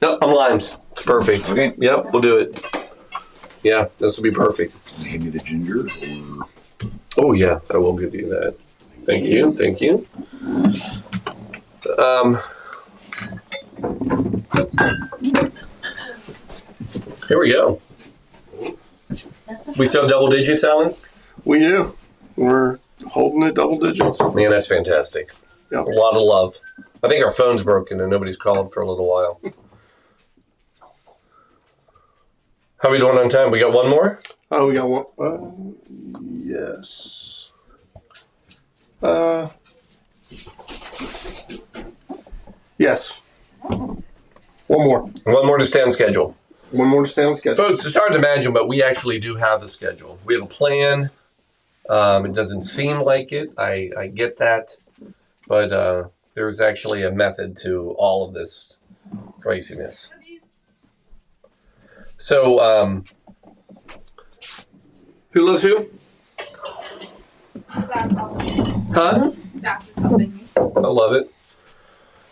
No, I'm limes. It's perfect. Okay. Yep, we'll do it. Yeah, this will be perfect. Hand me the ginger. Or... Oh, yeah, I will give you that. Thank you. Thank you. Here we go. We still have double digits, Alan? We do. We're holding it double digits. Man, that's fantastic. Yep. A lot of love. I think our phone's broken and nobody's called for a little while. How are we doing on time? We got one more? Oh, we got one. Yes. Yes. One more. One more to stay on schedule. One more to stay on schedule. Folks, it's hard to imagine, but we actually do have a schedule. We have a plan. It doesn't seem like it. I get that. But there's actually a method to all of this craziness. So, who loves who? Staff's helping me. Huh? Staff is helping me. I love it.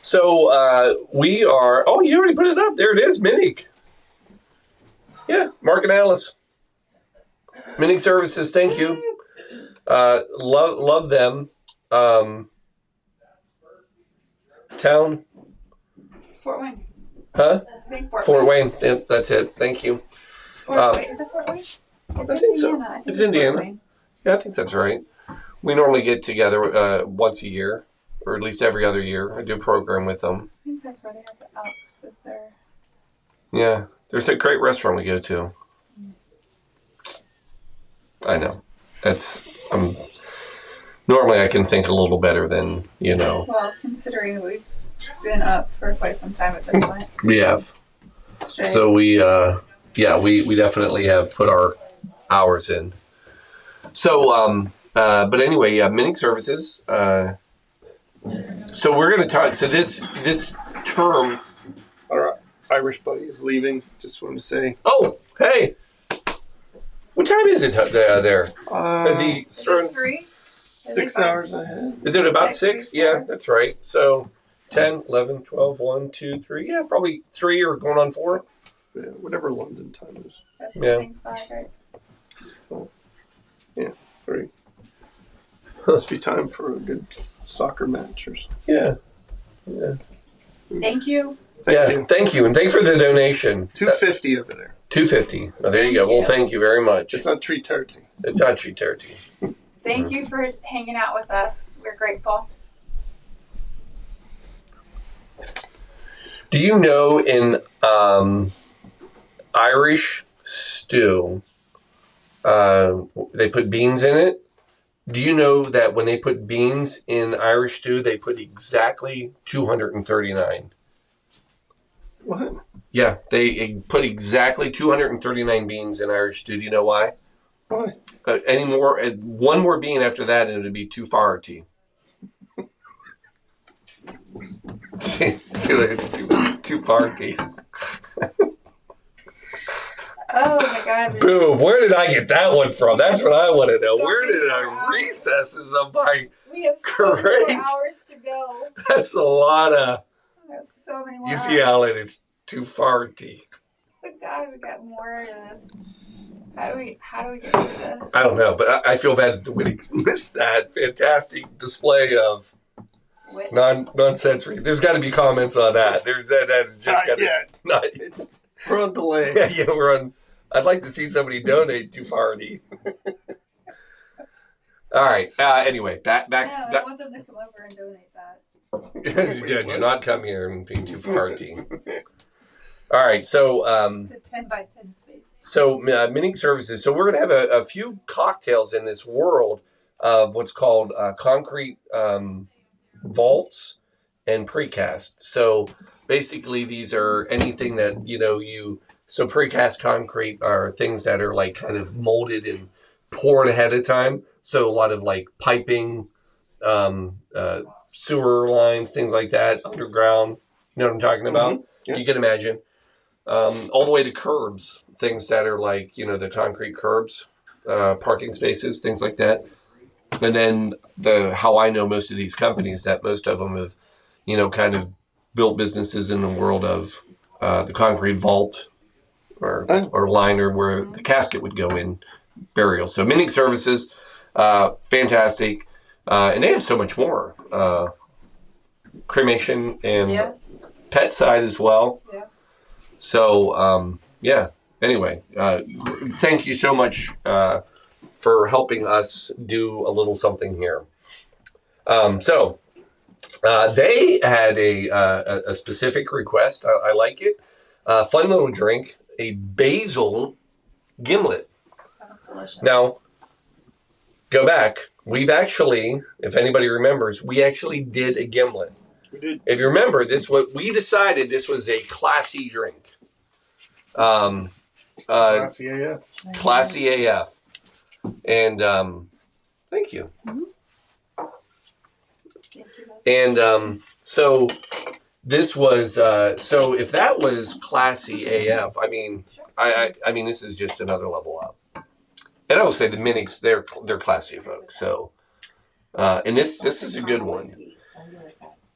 So, we are... Oh, you already put it up. There it is, Minik. Yeah, Mark and Alice. Minik Services, thank you. Love them. Town? Fort Wayne. Huh? I think Fort Fort Wayne. Yep, that's it. Thank you. Wait, is it Fort Wayne? It's I think so. Indiana. I think It's Fort Indiana. Wayne. Yeah, I think that's right. We normally get together once a year, or at least every other year. I do a program with them. I think that's where they have the Elks. Is there? Yeah, there's a great restaurant we go to. I know. Normally I can think a little better than, Well, considering that we've been up for quite some time at this point. we have. So we definitely have put our hours in. So, but anyway, Minning Services. So we're going to talk. So this term. Our Irish buddy is leaving. Just wanted to say. Oh, hey. What time is it there? Is he starting? 6 hours ahead. Is it about 6? Yeah, that's right. So 10, 11, 12, 1, 2, 3. Yeah, probably 3 or going on 4. Yeah, whatever London time is. That's Yeah. I think 5, right? Yeah, 3. Must be time for a good soccer match or something. Yeah. Thank you. Thank you. Thank you. And thanks for the donation. $2.50 over there. $2.50. Oh, there you go. Well, thank you very much. It's not tree tarty. It's not tree tarty. Thank you for hanging out with us. We're grateful. Do you know in Irish stew, they put beans in it? Do you know that when they put beans in Irish stew, they put exactly 239? What? Yeah, they put exactly 239 beans in Irish stew. Do you know why? Why? One more bean after that, and it would be too farty. See, like it's too farty. Oh my God. Boom! Where did I get that one from? That's what I want to know. Where did I recesses of my? We have so many Great. more hours to go. That's a lot of. There's so many more You see, Alan, it's too farty. God, we got more of this. How do we get rid of this? I don't know, but I feel bad that the Whitties missed that fantastic display of Which? non-sensory. There's got to be comments on that. That is just Not got to. yet. We're on delay. Yeah, we're on. I'd like to see somebody donate to party. All right. Anyway, back. No, I want them to come over and donate that. Yeah, do not come here and be too party. All right. So, The 10 by 10 space. so Minning Services. So we're going to have a few cocktails in this world of what's called concrete vaults and precast. So basically, these are anything that So precast concrete are things that are like kind of molded and poured ahead of time. So a lot of like piping, sewer lines, things like that, underground. You know what I'm talking about? Mm-hmm. Yeah. You can imagine. All the way to curbs, things that are like, the concrete curbs, parking spaces, things like that. And then how I know most of these companies, that most of them have, kind of built businesses in the world of the concrete vault or liner where the casket would go in burial. So Minning Services, fantastic. And they have so much more. Cremation and pet side as well. Yeah. So, anyway, thank you so much for helping us do a little something here. They had a specific request. I like it. Fun little drink, a basil gimlet. Sounds delicious. Now, go back. We've actually, if anybody remembers, we actually did a gimlet. We did. If you remember, we decided this was a classy drink. Classy AF. Classy AF. And thank you. And so this was so if that was classy AF, I mean this is just another level up. And I will say the Minnings, they're classy folks. So and this is a good one.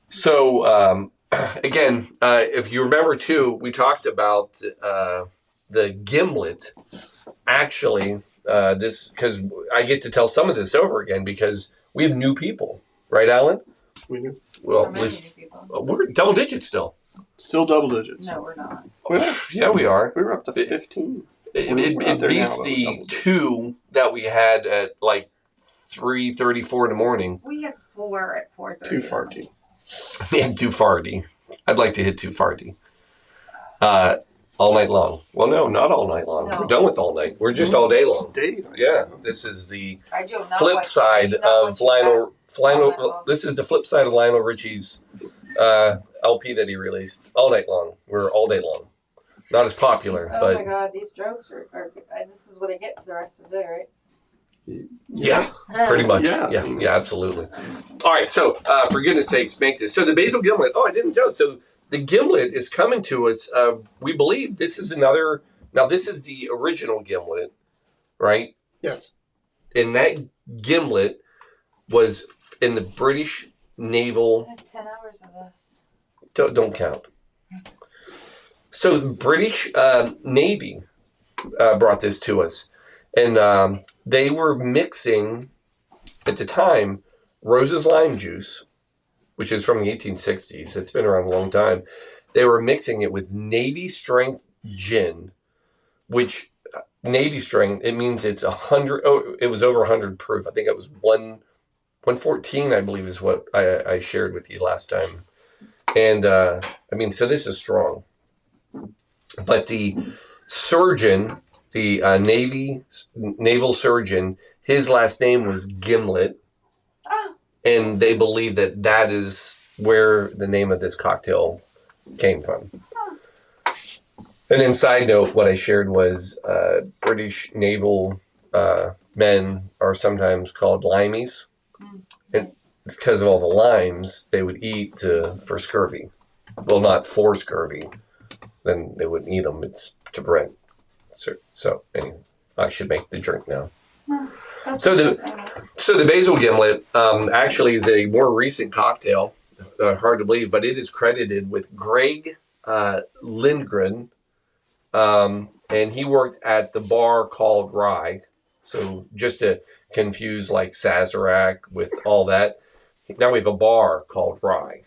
So again, if you remember too, we talked about the gimlet. Actually, this because I get to tell some of this over again because we have new people, right, Alan? We do. Well, at least we're double digits still. Still double digits. No, we're not. Yeah, we are. We were up to 15. It beats the 2 that we had at like 3:34 in the morning. We had 4 at 4:30. Too farty. And too farty. I'd like to hit too farty. All night long. Well, no, not all night long. No. We're done with all night. We're just all day long. Day. Yeah, this is the I do not flip like- side I do not of want you Lionel. back all night long. This is the flip side of Lionel Richie's LP that he released. All night long. We're all day long. Not as popular, Oh but my God, these jokes are this is what I get for the rest of the day, right? yeah, pretty much. Yeah. Yeah, absolutely. All right, so for goodness sakes, make this. So the basil gimlet. Oh, I didn't know. So the gimlet is coming to us. We believe this is another. Now this is the original gimlet, right? Yes. And that gimlet was in the British naval. I have 10 hours of this. Don't count. So the British Navy brought this to us, and they were mixing at the time Rose's lime juice, which is from the 1860s. It's been around a long time. They were mixing it with Navy strength gin, which Navy strength, it means it's 100. Oh, it was over 100 proof. I think it was 114, I believe, is what I shared with you last time. And I mean, so this is strong. But the surgeon, the naval surgeon, his last name was Gimlet. Oh. And they believe that that is where the name of this cocktail came from. Huh. And then side note, what I shared was British naval men are sometimes called limeys. And because of all the limes they would eat for scurvy. Well, not for scurvy. Then they wouldn't eat them. It's to prevent. So anyway, I should make the drink now. So the basil gimlet actually is a more recent cocktail. Hard to believe, but it is credited with Greg Lindgren, and he worked at the bar called Rye. So just to confuse like Sazerac with all that, now we have a bar called Rye,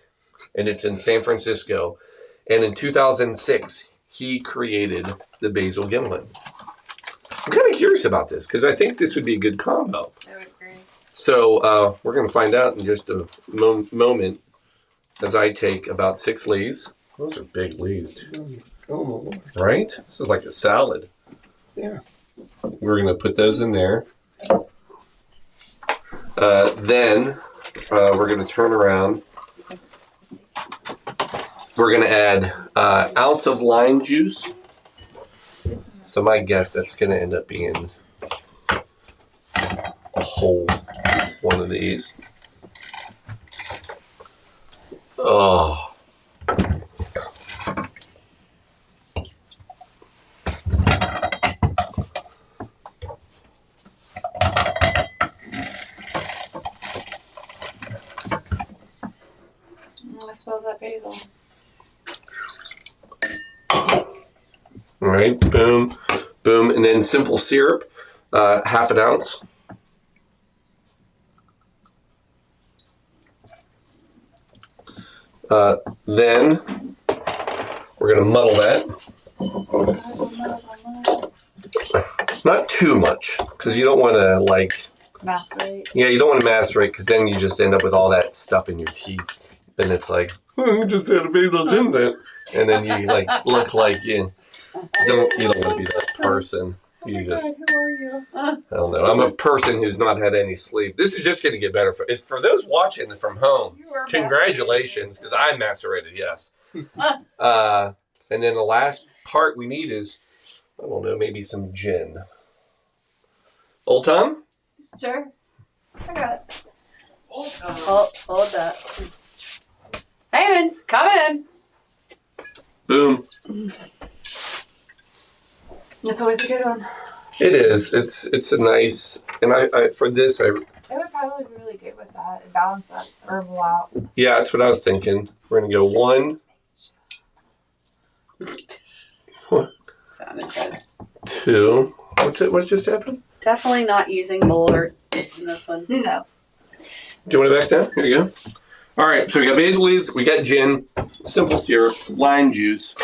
and it's in San Francisco. And in 2006, he created the basil gimlet. I'm kind of curious about this because I think this would be a good combo. I would agree. So we're going to find out in just a moment as I take about 6 leaves. Those are big leaves, too. Oh, my Lord. Right? This is like a salad. Yeah. We're going to put those in there. Then we're going to turn around. We're going to add an ounce of lime juice. So my guess that's going to end up being a whole one of these. Oh. I smell that basil. All right, boom, boom, and then simple syrup, half an ounce. Then we're going to muddle that. Not too much, because you don't want to Macerate. Yeah, you don't want to macerate, because then you just end up with all that stuff in your teeth, and it's like, we just had a basil gimlet, and then you look like you don't want to be that person. You just, who are you? I don't know. I'm a person who's not had any sleep. This is just going to get better for those watching from home. Congratulations, because I macerated, yes. And then the last part we need is, I don't know, maybe some gin. Old Tom? Sure. I got it. Hold that. Havens, come in. Boom. It's always a good one. It is. It's a nice, and I for this It would probably be really good with that and balance that herbal out. yeah, that's what I was thinking. We're gonna go 1. What? Sounded good. 2. What just happened? Definitely not using Boulder in this one. No. Do you want it back down? Here you go. All right, so we got basil leaves, we got gin, simple syrup, lime juice,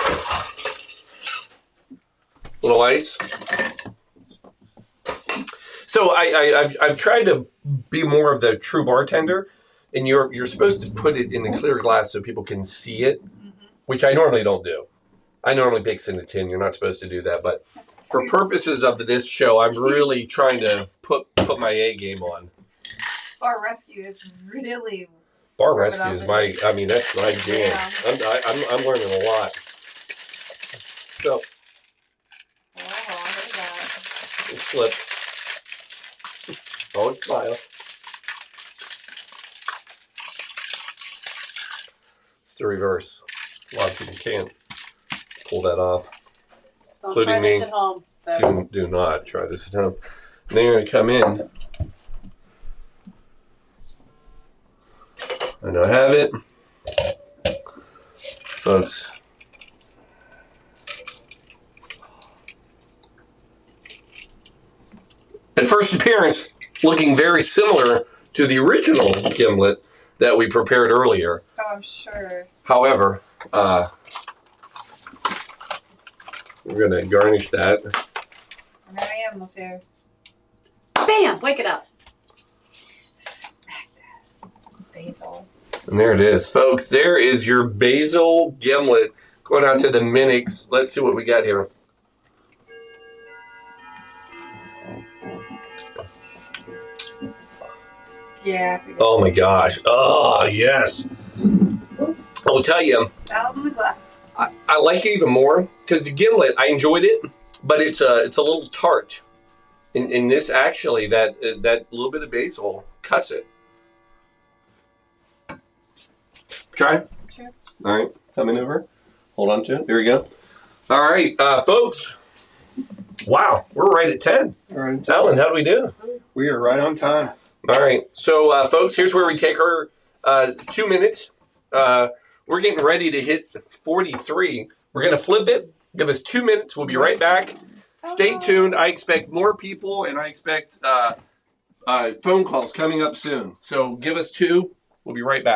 little ice. So I've tried to be more of the true bartender, and you're supposed to put it in a clear glass so people can see it, which I normally don't do. I normally mix in a tin. You're not supposed to do that, but for purposes of this show, I'm really trying to put my A game on. Bar Rescue is really. Bar Rub it rescue up is in that's my jam. Yeah. I'm learning a lot. Go. Oh, look at that. It slipped. Oh, it's smile. It's the reverse. A lot of people can't pull that off. Don't Including try this me. at home, folks. Do not try this at home. And then you're going to come in. And I have it. Folks. At first appearance, looking very similar to the original gimlet that we prepared earlier. Oh, I'm sure. However, we're going to garnish that. And I am almost here. Bam! Wake it up. Smack that. Basil. And there it is. Folks, there is your basil gimlet. Going on to the minix. Let's see what we got here. Yeah. Oh my gosh. Oh, yes. I will tell you, Salad in a glass. I like it even more because the gimlet, I enjoyed it, but it's a little tart. In this, actually, that little bit of basil cuts it. Try. Sure. All right, coming over. Hold on to it. There we go. All right, folks. Wow, we're right at 10. All right, Alan, how do we do? we are right on time. All right, so folks, here's where we take our 2 minutes. We're getting ready to hit 43. We're going to flip it. Give us 2 minutes. We'll be right back. Stay tuned. I expect more people, and I expect phone calls coming up soon. So give us 2. We'll be right back.